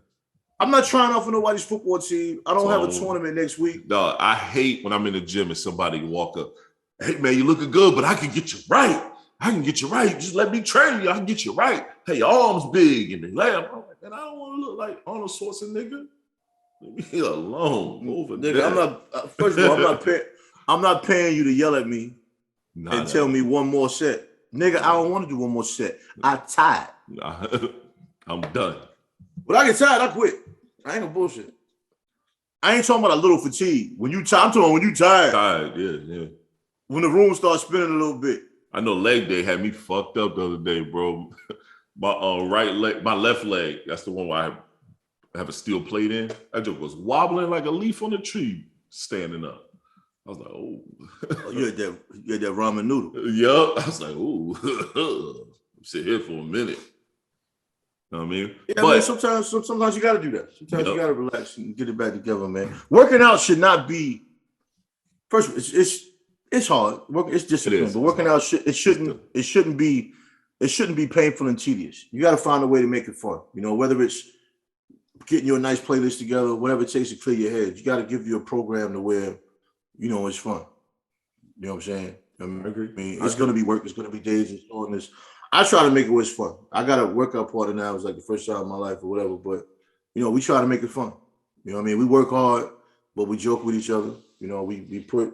I'm not trying out for nobody's football team. I don't have a tournament next week. No, I hate when I'm in the gym and somebody walk up. Hey, man, you looking good, but I can get you right. I can get you right. Just let me train you. I can get you right. Hey, your arms big and the lamb. I'm like, man, I don't want to look like Arnold Schwarzenegger. Leave me alone. Over Nigga, there. I'm not. First of all, I'm not paying you to yell at me and tell me one more set. Nigga, I don't want to do one more set. I tired. I'm done. But I get tired, I quit. I ain't no bullshit. I ain't talking about a little fatigue. When you tired, I'm talking when you tired. Tired, yeah. When the room starts spinning a little bit. I know leg day had me fucked up the other day, bro. My right leg, my left leg, that's the one where I have a steel plate in. That joke was wobbling like a leaf on a tree standing up. I was like, oh. You had that ramen noodle. Yup. I was like, ooh. Sit here for a minute. You know what I mean? Yeah, but sometimes you got to do that. Sometimes you got to relax and get it back together, man. Working out should not be. First, it's hard. It's discipline, but working out shouldn't be painful and tedious. You got to find a way to make it fun. You know, whether it's getting you a nice playlist together, whatever it takes to clear your head. You got to give you a program to where, you know, it's fun. You know what I'm saying? I agree. I mean, it's going to be work. It's going to be days and so on. This. I try to make it where it's fun. I got a workout partner now. It's like the first time in my life or whatever. But, you know, we try to make it fun. You know what I mean? We work hard, but we joke with each other. You know, we put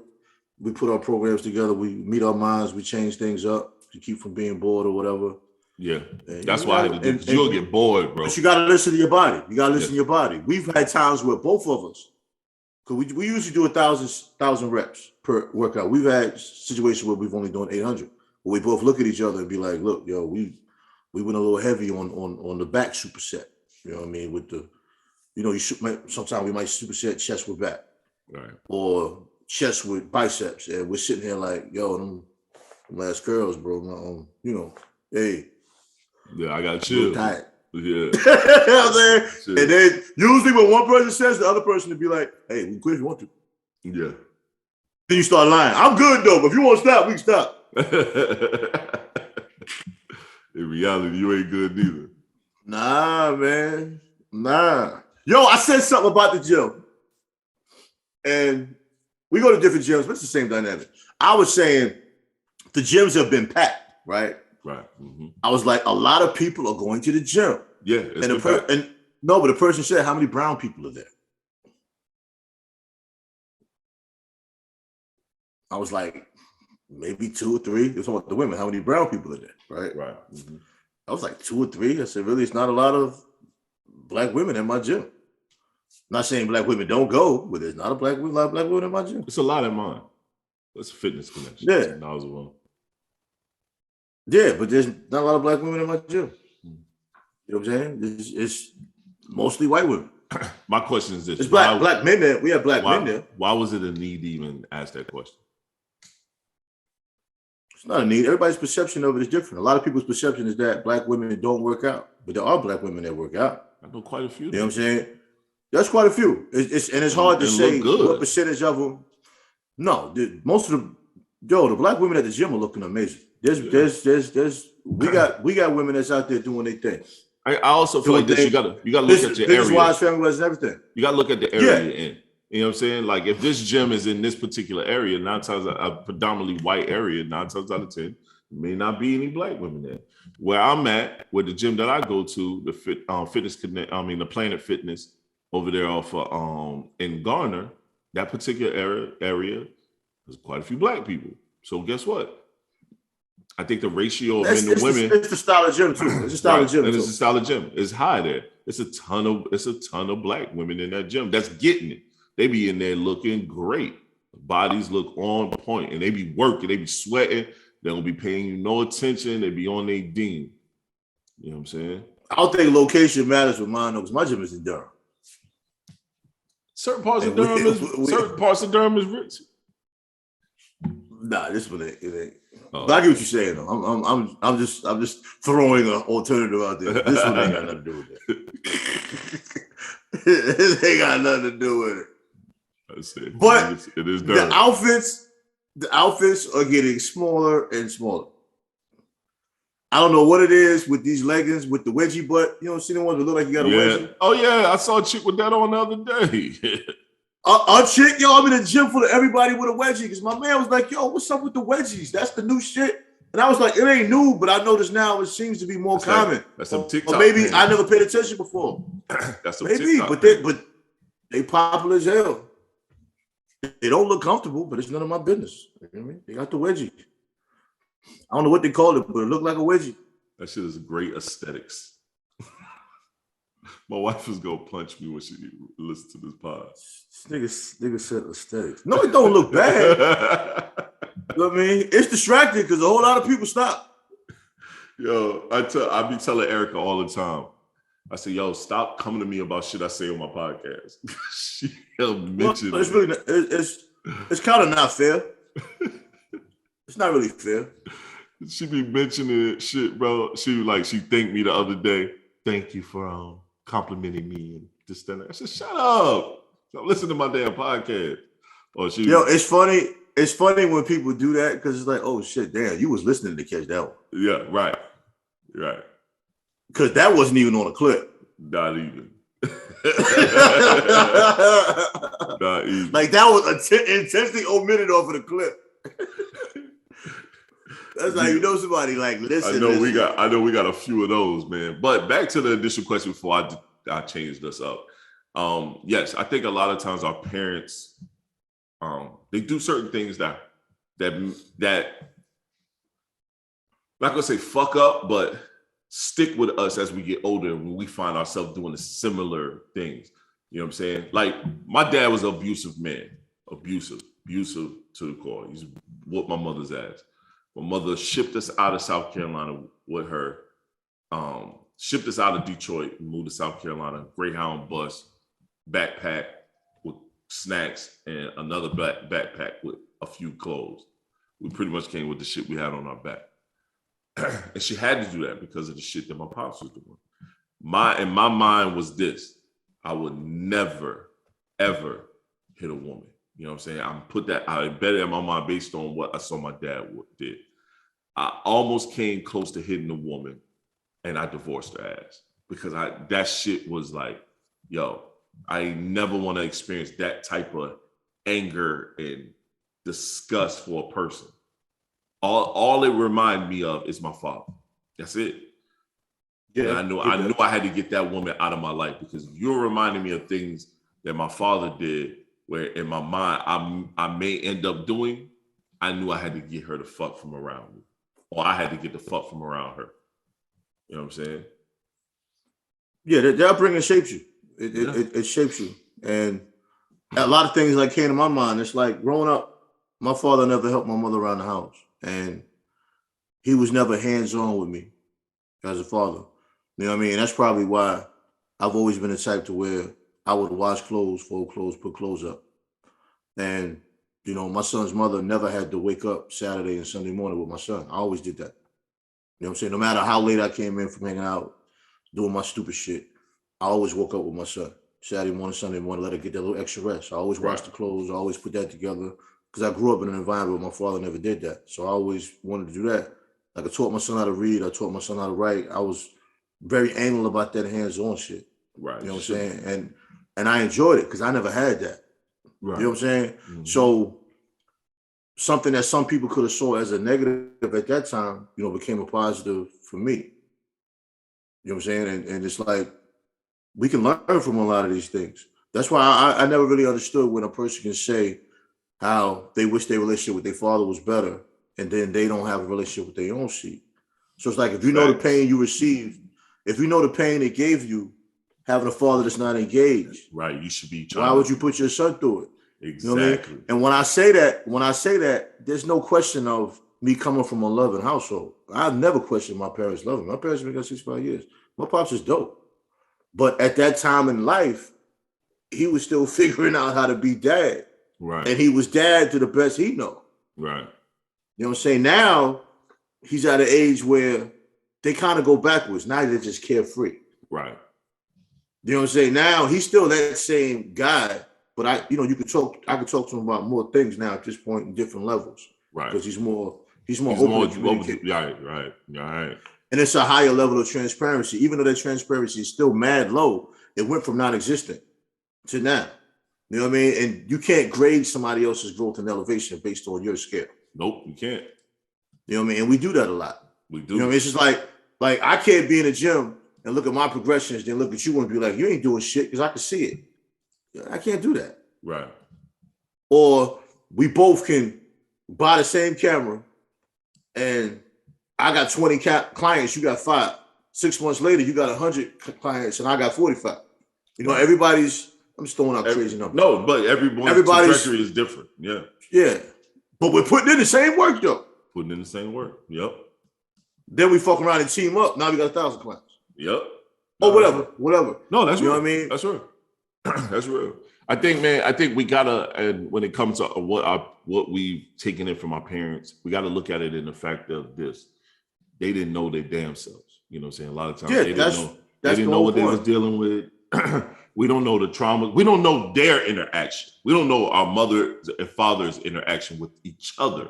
our programs together. We meet our minds. We change things up to keep from being bored or whatever. Yeah. That's why I had to do. You'll get bored, bro. But you got to listen to your body. You got to listen to your body. We've had times where both of us, because we usually do 1,000 reps per workout. We've had situations where we've only done 800. But we both look at each other and be like, look, yo, we went a little heavy on the back superset. You know what I mean? With the, you know, sometimes we might superset chest with back. Right. Or chest with biceps. And we're sitting here like, yo, them last curls, bro. You know, hey. Yeah, I got chill. Tight. Yeah. You know what I'm saying? And then usually when one person says, the other person to be like, hey, we quit if you want to. Yeah. Then you start lying. I'm good though, but if you want to stop, we can stop. In reality, you ain't good neither. Nah, man. Nah. Yo, I said something about the gym. And we go to different gyms, but it's the same dynamic. I was saying the gyms have been packed, right? Right. Mm-hmm. I was like, a lot of people are going to the gym. Yeah. But the person said, how many brown people are there? I was like, maybe 2 or 3. It's about the women. How many brown people are there? Right. Right. Mm-hmm. I was like 2 or 3. I said, really, it's not a lot of black women in my gym. Not saying black women don't go, but there's not a lot of black women in my gym. It's a lot in mine. It's a fitness connection. Yeah. $10 Yeah, but there's not a lot of black women in my gym. You know what I'm saying? It's mostly white women. My question is this: it's black men there. We have black men there. Why was it a need to even ask that question? It's not a need. Everybody's perception of it is different. A lot of people's perception is that black women don't work out, but there are black women that work out. I know quite a few. You know what I'm saying? That's quite a few. It's hard to say what percentage of them. No, most of the black women at the gym are looking amazing. We got women that's out there doing their thing. I also feel like this. You gotta look at your area. Wise family and everything. You gotta look at the area you're in. You know what I'm saying? Like if this gym is in this particular area, 9 times a predominantly white area, 9 times out of 10, may not be any black women there. Where I'm at, with the gym that I go to, the Planet Fitness over there off in Garner, that particular area, there's quite a few black people. So guess what? I think the ratio of men to women. It's the style of gym too. It's a style of gym. And it's a style of gym. It's high there. It's a ton of black women in that gym that's getting it. They be in there looking great. Bodies look on point, and they be working. They be sweating. They don't be paying you no attention. They be on their dean. You know what I'm saying? I don't think location matters with mine because my gym is in Durham. Certain parts of Durham is rich. Nah, this one it ain't. But I get what you're saying though. I'm just throwing an alternative out there. This one ain't got nothing to do with it. This ain't got nothing to do with it. But it is the outfits are getting smaller and smaller. I don't know what it is with these leggings with the wedgie butt. You don't see the ones that look like you got a wedgie? Oh yeah, I saw a chick with that on the other day. A chick, yo, I'm in the gym full of everybody with a wedgie because my man was like, yo, what's up with the wedgies? That's the new shit. And I was like, it ain't new, but I noticed now it seems to be more common. That's some TikTok. Or maybe I never paid attention before. That's some maybe, TikTok but they popular as hell. They don't look comfortable, but it's none of my business. You know what I mean? They got the wedgie. I don't know what they call it, but it looked like a wedgie. That shit is great aesthetics. My wife is gonna punch me when she listens to this pod. This nigga said aesthetics. No, it don't look bad. You know what I mean? It's distracting because a whole lot of people stop. Yo, I be telling Erica all the time. I say, yo, stop coming to me about shit I say on my podcast. She'll mention it's really it's kind of not fair. It's not really fair. She be mentioning shit, bro. She thanked me the other day. Thank you for complimenting me and this and that. I said, shut up. Stop listening to my damn podcast. Yo, it's funny. It's funny when people do that because it's like, oh shit, damn, you was listening to catch that one. Yeah, right. Because that wasn't even on a clip. Not even. Not even. Like that was intentionally omitted off of the clip. That's how you know somebody like listen. I know we got a few of those, man. But back to the initial question before I changed this up. Yes, I think a lot of times our parents they do certain things that not gonna say fuck up, but stick with us as we get older when we find ourselves doing the similar things. You know what I'm saying? Like my dad was an abusive man, abusive to the core. He's whooped my mother's ass. My mother shipped us out of South Carolina with her, shipped us out of Detroit and moved to South Carolina, Greyhound bus, backpack with snacks and another backpack with a few clothes. We pretty much came with the shit we had on our back. And she had to do that because of the shit that my pops was doing. In my mind was this: I would never, ever hit a woman. You know what I'm saying? I embedded it in my mind based on what I saw my dad did. I almost came close to hitting a woman, and I divorced her ass because that shit was like, yo, I never want to experience that type of anger and disgust for a person. All it reminded me of is my father. That's it. Yeah, and I knew I had to get that woman out of my life because you're reminding me of things that my father did, where in my mind I may end up doing, I knew I had to get her the fuck from around me, or I had to get the fuck from around her. You know what I'm saying? Yeah, the upbringing shapes you. It shapes you, and a lot of things like came to my mind. It's like growing up, my father never helped my mother around the house, and he was never hands-on with me as a father. You know what I mean? And that's probably why I've always been the type to where I would wash clothes, fold clothes, put clothes up. And, you know, my son's mother never had to wake up Saturday and Sunday morning with my son. I always did that. You know what I'm saying? No matter how late I came in from hanging out, doing my stupid shit, I always woke up with my son. Saturday morning, Sunday morning, let her get that little extra rest. I always washed the clothes. I always put that together because I grew up in an environment where my father never did that. So I always wanted to do that. Like I taught my son how to read. I taught my son how to write. I was very anal about that hands-on shit. Right. You know what I'm saying? And I enjoyed it because I never had that. Right. You know what I'm saying? Mm-hmm. So something that some people could have saw as a negative at that time, you know, became a positive for me. You know what I'm saying? And it's like, we can learn from a lot of these things. That's why I never really understood when a person can say how they wish their relationship with their father was better, and then they don't have a relationship with their own seed. So it's like, if you know the pain you received, if you know the pain it gave you, having a father that's not engaged, right? You should be. Why would you put your son through it? Exactly. You know what I mean? And when I say that, there's no question of me coming from a loving household. I've never questioned my parents' loving. My parents been together 65 years. My pops is dope. But at that time in life, he was still figuring out how to be dad. Right. And he was dad to the best he know. Right. You know what I'm saying? Now, he's at an age where they kind of go backwards. Now they're just carefree. Right. You know what I'm saying? Now, he's still that same guy, but I could talk to him about more things now at this point in different levels. Right. Because he's more open to communicate. Right. And it's a higher level of transparency. Even though that transparency is still mad low, it went from non-existent to now. You know what I mean? And you can't grade somebody else's growth and elevation based on your scale. Nope, you can't. You know what I mean? And we do that a lot. We do. You know what I mean? It's just like I can't be in the gym and look at my progressions, then look at you and be like, you ain't doing shit, because I can see it. I can't do that. Right. Or we both can buy the same camera and I got 20 clients, you got 5. 6 months later, you got 100 clients and I got 45. You know, everybody's, I'm just throwing out crazy numbers. No, but everybody's trajectory is different. Yeah. Yeah. But we're putting in the same work, though. Putting in the same work. Yep. Then we fuck around and team up. Now we got 1,000 clients. Yep. Or whatever. No, that's real. You know what I mean? That's real. That's real. I think we gotta, and when it comes to what we've taken in from our parents, we gotta look at it in the fact of this. They didn't know their damn selves. You know what I'm saying? A lot of times they didn't know what they was dealing with. We don't know the trauma. We don't know their interaction. We don't know our mother and father's interaction with each other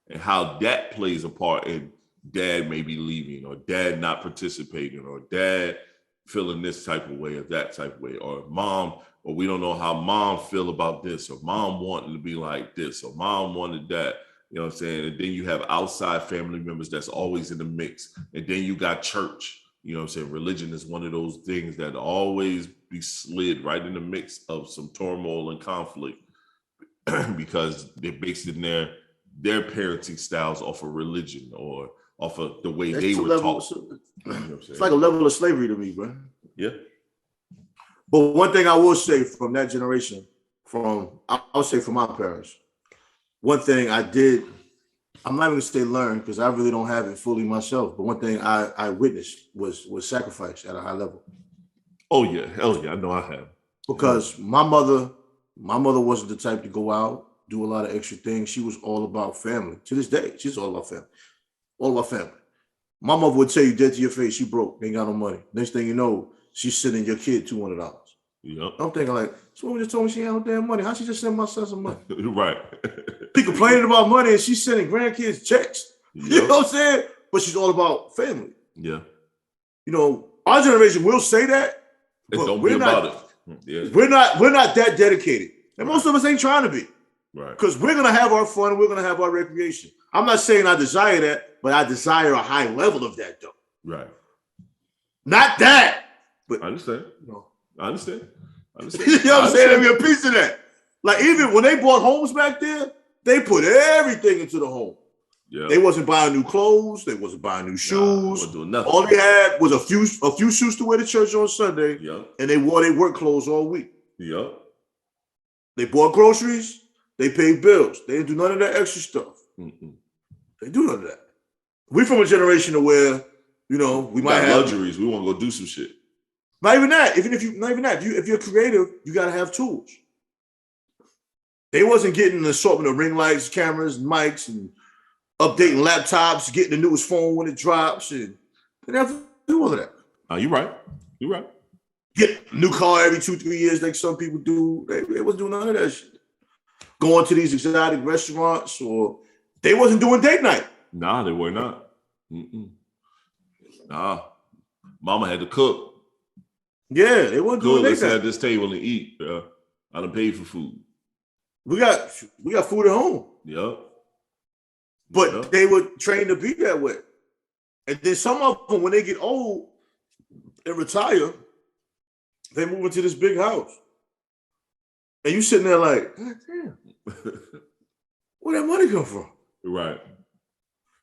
and how that plays a part in dad maybe leaving, or dad not participating, or dad feeling this type of way or that type of way, or mom, or we don't know how mom feel about this, or mom wanting to be like this, or mom wanted that. You know what I'm saying? And then you have outside family members that's always in the mix. And then you got church. You know what I'm saying? Religion is one of those things that always be slid right in the mix of some turmoil and conflict because they're based in their parenting styles off of religion or off of the way they were taught. You know it's like a level of slavery to me, bro. Yeah. But one thing I will say from that generation, I'll say from my parents, one thing I did, I'm not even gonna say learn because I really don't have it fully myself, but one thing I witnessed was sacrifice at a high level. Oh yeah, hell yeah, I know I have. Because my mother wasn't the type to go out, do a lot of extra things. She was all about family. To this day, she's all about family. All about family. My mother would tell you dead to your face, she broke, ain't got no money. Next thing you know, she's sending your kid $200. Yep. I'm thinking like, this woman just told me she ain't no damn money. How she just send my son some money? Right. She complaining about money and she's sending grandkids checks. Yep. You know what I'm saying? But she's all about family. Yeah. You know, our generation will say that, but don't be about it. Yeah. We're not that dedicated. And most of us ain't trying to be. Right. Because we're gonna have our fun and we're gonna have our recreation. I'm not saying I desire that, but I desire a high level of that though. Right. Not that. But I understand. No. I understand. You know what I'm saying? There'll be a piece of that. Like even when they bought homes back there, They put everything into the home. Yeah. They wasn't buying new clothes. They wasn't buying new shoes. Wasn't doing nothing. All they had was a few shoes to wear to church on Sunday. Yep. And they wore their work clothes all week. Yep. They bought groceries. They paid bills. They didn't do none of that extra stuff. Mm-mm. They do none of that. We from a generation to where, you know, we might have luxuries. We want to go do some shit. Not even that. If you're creative, you gotta have tools. They wasn't getting an assortment of ring lights, cameras, mics, and updating laptops, getting the newest phone when it drops, and they didn't have to do all of that. You're right. You're right. Get a new car every 2-3 years, like some people do. They wasn't doing none of that shit. Going to these exotic restaurants, or they wasn't doing date night. Nah, they were not. Mm-mm. Nah, mama had to cook. Yeah, they wasn't doing date Let's sit night. at this table and eat. I done paid for food. We got food at home. Yep. But they were trained to be that way. And then some of them, when they get old and retire, they move into this big house. And you sitting there like, God damn, where that money come from? Right.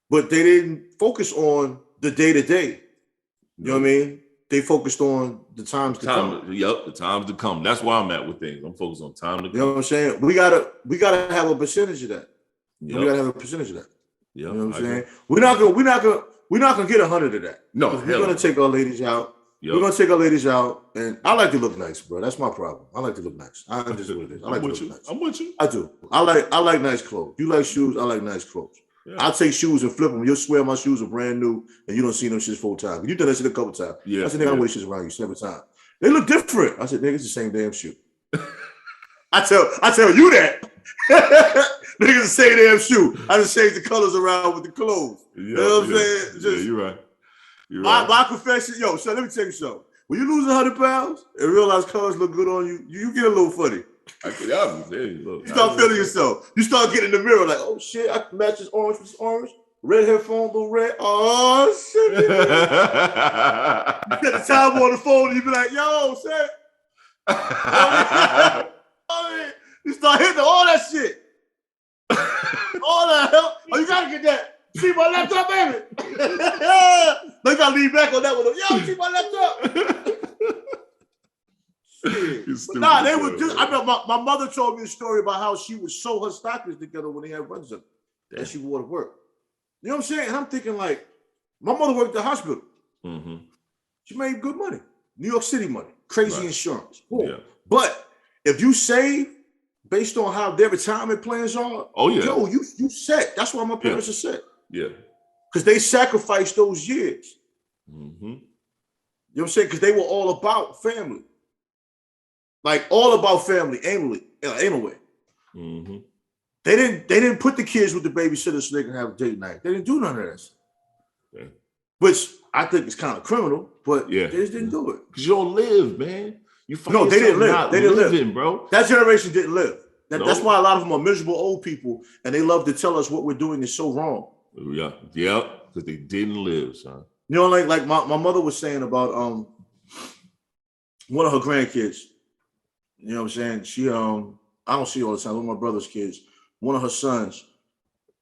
But they didn't focus on the day-to-day. You know what I mean? They focused on the times to come. Yep, the times to come. That's where I'm at with things. I'm focused on time to come. You know what I'm saying? We gotta have a percentage of that. Yep. We gotta have a percentage of that. Yep, you know what I'm saying? We're not gonna get 100 of that. No, we're gonna take our ladies out. Yep. We're gonna take our ladies out, and I like to look nice, bro. That's my problem. I like to look nice. I'm just what it is. I like to look nice. I'm with you. I do. I like nice clothes. You like shoes? I like nice clothes. Yeah. I'll take shoes and flip them. You'll swear my shoes are brand new, and you don't see them shits full time. You done that shit a couple times. Yeah. I said, nigga, I wear shits around you 7 times. They look different. I said, nigga, it's the same damn shoe. I tell you that. Niggas the same damn shoe. I just change the colors around with the clothes. Yeah, you know what I'm saying? Just, you're right. You're right. My confession, so let me tell you something. When you lose 100 pounds and realize colors look good on you, you get a little funny. You start feeling yourself. You start getting in the mirror like, oh shit, I can match this orange with this orange. Red headphone, little red. Oh shit. You get the time on the phone and you be like, yo, shit. You start hitting all that shit. All that help. Oh, you gotta get that. See my laptop, baby. They gotta lean back on that one. Yo, see my laptop. Nah, they were just. I mean, my mother told me a story about how she would sew her stockings together when they had runs up, and she wore to work. You know what I'm saying? And I'm thinking like, my mother worked at the hospital. Mm-hmm. She made good money, New York City money, crazy insurance. Cool. Yeah. But if you save based on how their retirement plans are, yo, you set. That's why my parents are set. Yeah, because they sacrificed those years. Mm-hmm. You know what I'm saying? Because they were all about family. Like all about family, anyway. Mm-hmm. They didn't put the kids with the babysitter so they can have a date night. They didn't do none of that. Yeah. Which I think is kind of criminal, but they just didn't do it. Because you don't live, man. They didn't live. They didn't live, bro. That generation didn't live. That's why a lot of them are miserable old people, and they love to tell us what we're doing is so wrong. Yeah, because they didn't live, son. You know, like my mother was saying about one of her grandkids. You know what I'm saying? She I don't see her all the time. One of my brother's kids, one of her sons,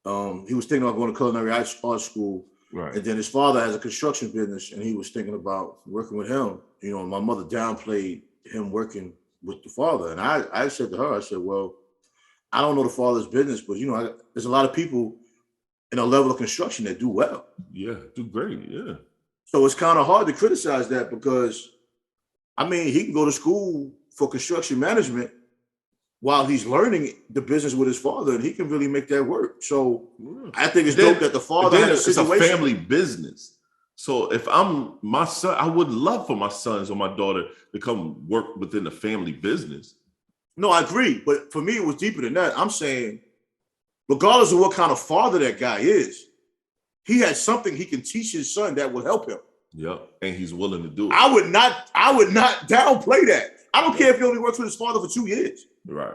he was thinking about going to culinary art school. Right. And then his father has a construction business, and he was thinking about working with him. You know, my mother downplayed him working with the father. And I said to her, I said, well, I don't know the father's business, but you know, there's a lot of people in a level of construction that do well. Yeah, do great. Yeah. So it's kind of hard to criticize that because, I mean, he can go to school for construction management while he's learning the business with his father, and he can really make that work. So I think it's dope that the father had a situation. It's a family business. So if I'm my son, I would love for my sons or my daughter to come work within the family business. No, I agree. But for me, it was deeper than that. I'm saying, regardless of what kind of father that guy is, he has something he can teach his son that will help him. Yep. And he's willing to do it. I would not downplay that. I don't care if he only works with his father for 2 years. Right.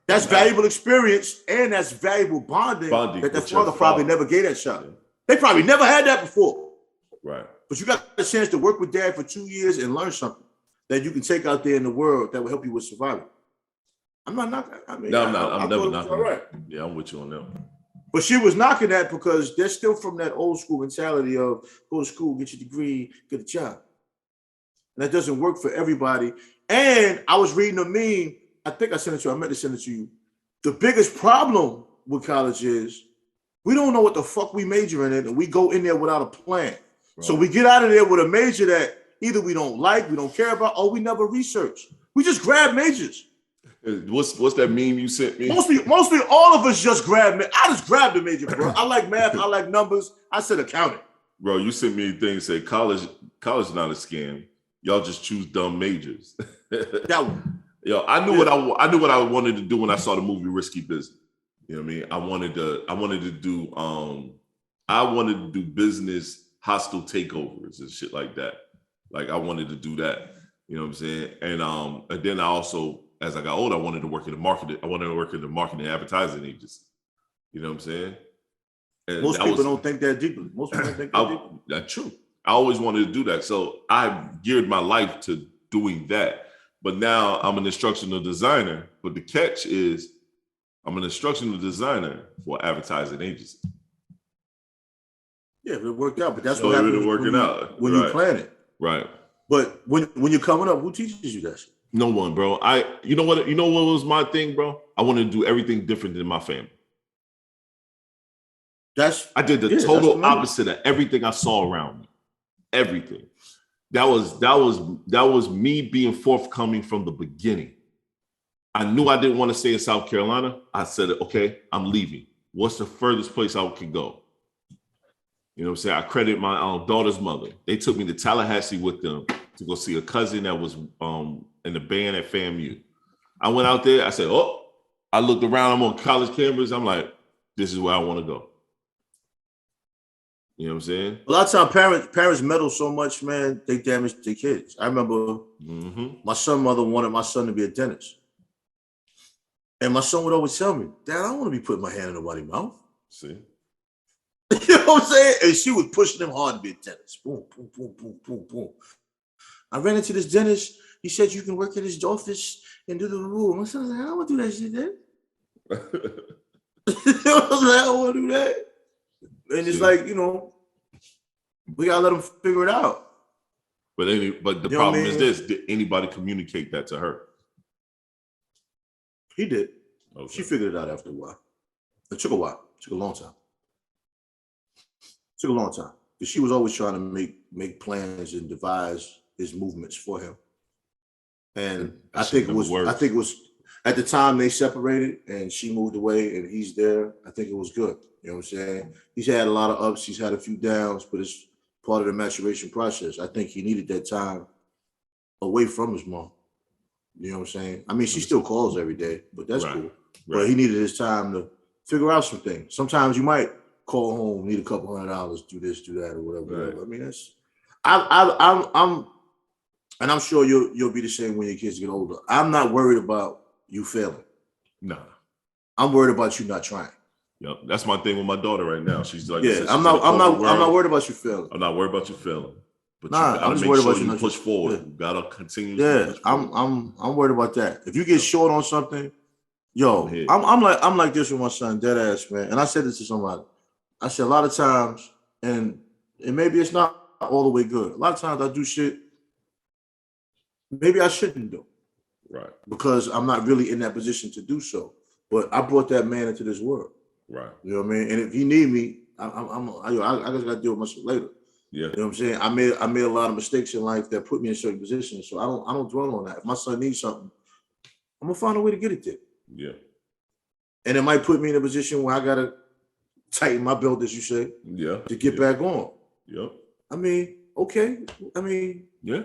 That's valuable experience, and that's valuable bonding that the father probably never gave that child. Yeah. They probably never had that before. Right. But you got a chance to work with dad for 2 years and learn something that you can take out there in the world that will help you with survival. I'm not knocking. I mean, no, I'm not. I'm never knocking. All right. Yeah, I'm with you on that. But she was knocking that because they're still from that old school mentality of go to school, get your degree, get a job. And that doesn't work for everybody. And I was reading a meme. I think I sent it to you. I meant to send it to you. The biggest problem with college is we don't know what the fuck we major in it, and we go in there without a plan. Right. So we get out of there with a major that either we don't like, we don't care about, or we never research. We just grab majors. What's that meme you sent me? Mostly all of us just grab. I just grabbed a major, bro. I like math. I like numbers. I said accounting. Bro, you sent me a thing say college not a scam. Y'all just choose dumb majors. That one. Yo, I knew what I wanted to do when I saw the movie Risky Business. You know what I mean? I wanted to do business hostile takeovers and shit like that. Like I wanted to do that. You know what I'm saying? And then I also, as I got older, I wanted to work in the marketing. I wanted to work in the marketing and advertising agency. You know what I'm saying? And most people don't think that deeply. Most people don't think that deeply. That's true. I always wanted to do that. So I geared my life to doing that. But now I'm an instructional designer. But the catch is I'm an instructional designer for advertising agency. Yeah, it worked out. But that's so what happens when you plan it. Right. But when you're coming up, who teaches you that shit? No one, bro. You know what was my thing, bro? I wanted to do everything different than my family. I did the total opposite of everything I saw around me. Everything. That was me being forthcoming from the beginning. I knew I didn't want to stay in South Carolina. I said, okay, I'm leaving. What's the furthest place I could go? You know what I'm saying? I credit my daughter's mother. They took me to Tallahassee with them to go see a cousin that was in the band at FAMU. I went out there. I said, I looked around. I'm on college campus. I'm like, this is where I want to go. You know what I'm saying? A lot of times parents meddle so much, man, they damage their kids. I remember my son's mother wanted my son to be a dentist. And my son would always tell me, Dad, I don't want to be putting my hand in nobody's mouth. See? You know what I'm saying? And she was pushing him hard to be a dentist. Boom, boom, boom, boom, boom, boom. I ran into this dentist. He said, you can work at his office and do the rule. My son was like, I don't want to do that shit, Dad. I was like, I don't want to do that. And it's like, we gotta let them figure it out. But the problem is this: did anybody communicate that to her? He did. Okay. She figured it out after a while. It took a while. It took a long time. Because she was always trying to make plans and devise his movements for him. And I think it was at the time they separated and she moved away and he's there. I think it was good. You know what I'm saying? He's had a lot of ups, he's had a few downs, but it's part of the maturation process. I think he needed that time away from his mom. You know what I'm saying? I mean, she still calls every day, but that's cool. Right. But he needed his time to figure out some things. Sometimes you might call home, need a couple $100, do this, do that, or whatever. Right. I mean, I'm sure you'll be the same when your kids get older. I'm not worried about you failing. No. I'm worried about you not trying. Yep, that's my thing with my daughter right now. She's like, I'm not worried about you failing. I'm not worried about you failing. But I'm just worried about you push forward. Yeah. You gotta continue. Yeah, I'm worried about that. If you get short on something, I'm like this with my son, dead ass, man. And I said this to somebody. I said a lot of times, and maybe it's not all the way good. A lot of times I do shit maybe I shouldn't do. Right. Because I'm not really in that position to do so. But I brought that man into this world. Right. You know what I mean? And if he need me, I just got to deal with myself later. Yeah. You know what I'm saying? I made a lot of mistakes in life that put me in certain positions. So I don't dwell on that. If my son needs something, I'm gonna find a way to get it there. Yeah. And it might put me in a position where I gotta tighten my belt, as you say. Yeah. To get back on. Yep. I mean, okay. Yeah.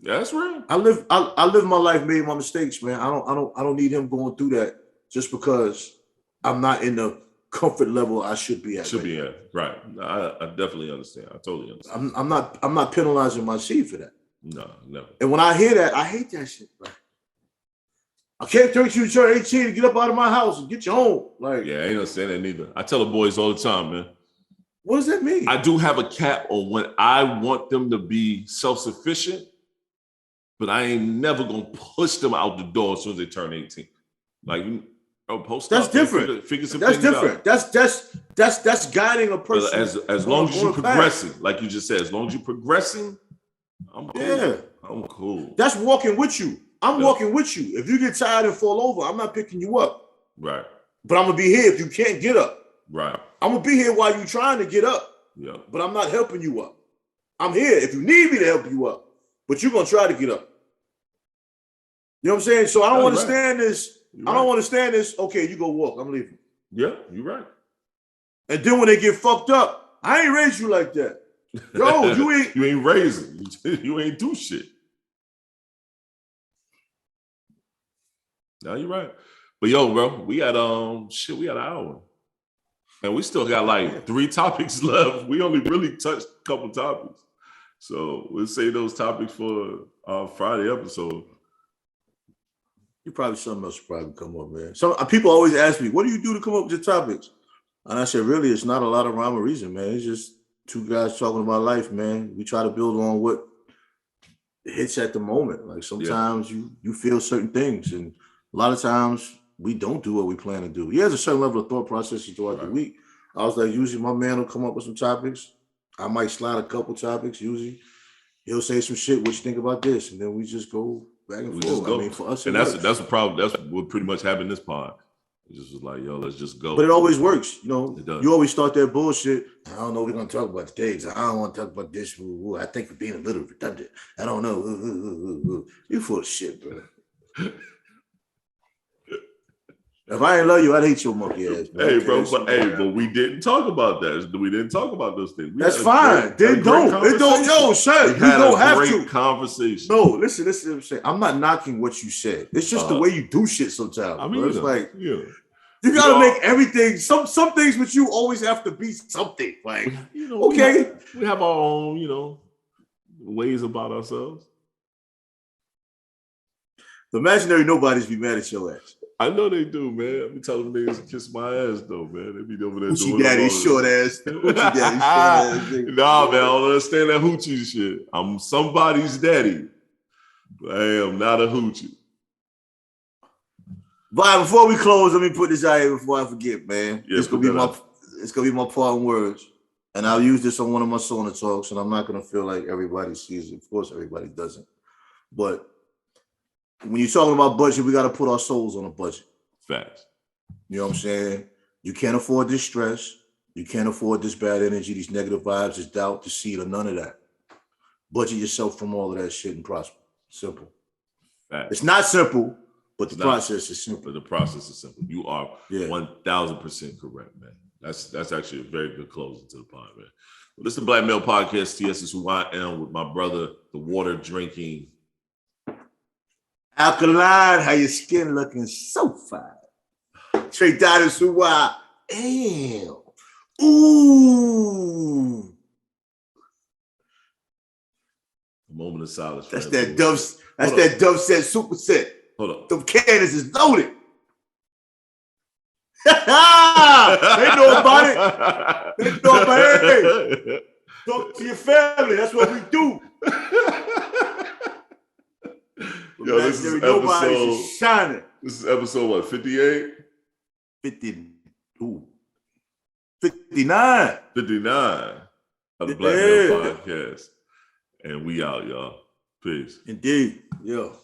That's right. I live my life, made my mistakes, man. I don't need him going through that just because I'm not in the comfort level I should be at. Right. I definitely understand. I totally understand. I'm not penalizing my seed for that. No, never. And when I hear that, I hate that shit. Like, I can't take you to turn 18 to get up out of my house and get your own. Like, yeah, I ain't understand that neither. I tell the boys all the time, man. What does that mean? I do have a cap on when I want them to be self-sufficient, but I ain't never gonna push them out the door as soon as they turn 18. Like, post That's up. different. Figure some That's things different. out. That's guiding a person. As long as you're progressing, like you just said, as long as you're progressing, I'm cool. Yeah. I'm cool. That's walking with you. I'm walking with you. If you get tired and fall over, I'm not picking you up. Right. But I'm gonna be here if you can't get up. Right. I'm gonna be here while you're trying to get up. Yeah. But I'm not helping you up. I'm here if you need me to help you up. But you're gonna try to get up. You know what I'm saying? So I don't understand this. I don't understand this. Okay, you go walk. I'm leaving. Yeah, you're right. And then when they get fucked up, I ain't raised you like that. Yo, you ain't raising. You ain't do shit. No, you're right. But yo, bro, we had we had an hour. And we still got like 3 topics left. We only really touched a couple topics. So we'll save those topics for our Friday episode. You probably something else will probably come up, man. Some people always ask me, what do you do to come up with your topics? And I said, really, it's not a lot of rhyme or reason, man. It's just 2 guys talking about life, man. We try to build on what hits at the moment. Like sometimes you feel certain things, and a lot of times we don't do what we plan to do. He has a certain level of thought processes throughout the week. I was like, usually my man will come up with some topics. I might slide a couple topics. Usually he'll say some shit. What you think about this? And then we just go back and forth. I mean, for us, and that's a problem. That's what pretty much happened this pod. It just was like, yo, let's just go. But it always works. You know, you always start that bullshit. I don't know what we're going to talk about today. I don't want to talk about this. I think we're being a little redundant. I don't know. You full of shit, bro. If I ain't love you, I'd hate your monkey ass. Man. Hey, bro, but we didn't talk about that. We didn't talk about those things. That's fine. Then don't. It don't. Yo, shut. You don't have to. Conversation. No, listen. What I'm saying. I'm not knocking what you said. It's just the way you do shit sometimes. I mean, bro. It's like you gotta make everything. Some things with you always have to be something. Like okay, we have our own ways about ourselves. The imaginary nobodies be mad at your ass. I know they do, man. I be telling niggas to kiss my ass though, man. They be over there Hoochie daddy short ass. Hoochie daddy short ass. Nah, man, I don't understand that hoochie shit. I'm somebody's daddy. I am not a hoochie. But before we close, let me put this out here before I forget, man. Yeah, it's gonna be my parting words. And I'll use this on one of my sauna talks, and I'm not gonna feel like everybody sees it. Of course, everybody doesn't. But when you're talking about budget, we got to put our souls on a budget. Facts. You know what I'm saying? You can't afford this stress. You can't afford this bad energy, these negative vibes, this doubt, deceit, or none of that. Budget yourself from all of that shit and prosper. Simple. Facts. It's not simple, but the process is simple. The process is simple. You are 1,000% correct, man. That's actually a very good closing to the pod, man. Well, this is the Black Male Podcast. TS is who I am with my brother, the water drinking. Alkaline, how your skin looking so fine. Tre-Dot is who I am. Ooh. A moment of silence. That's that Dove. That's that Dove set super set. Hold up. The cannons is loaded. They know about it. They know about it. Hey, talk to your family. That's what we do. Yo, this is episode shining. This is episode what, 58? 59. 59 of the Black Male Podcast. And we out, y'all. Peace. Indeed. Yo.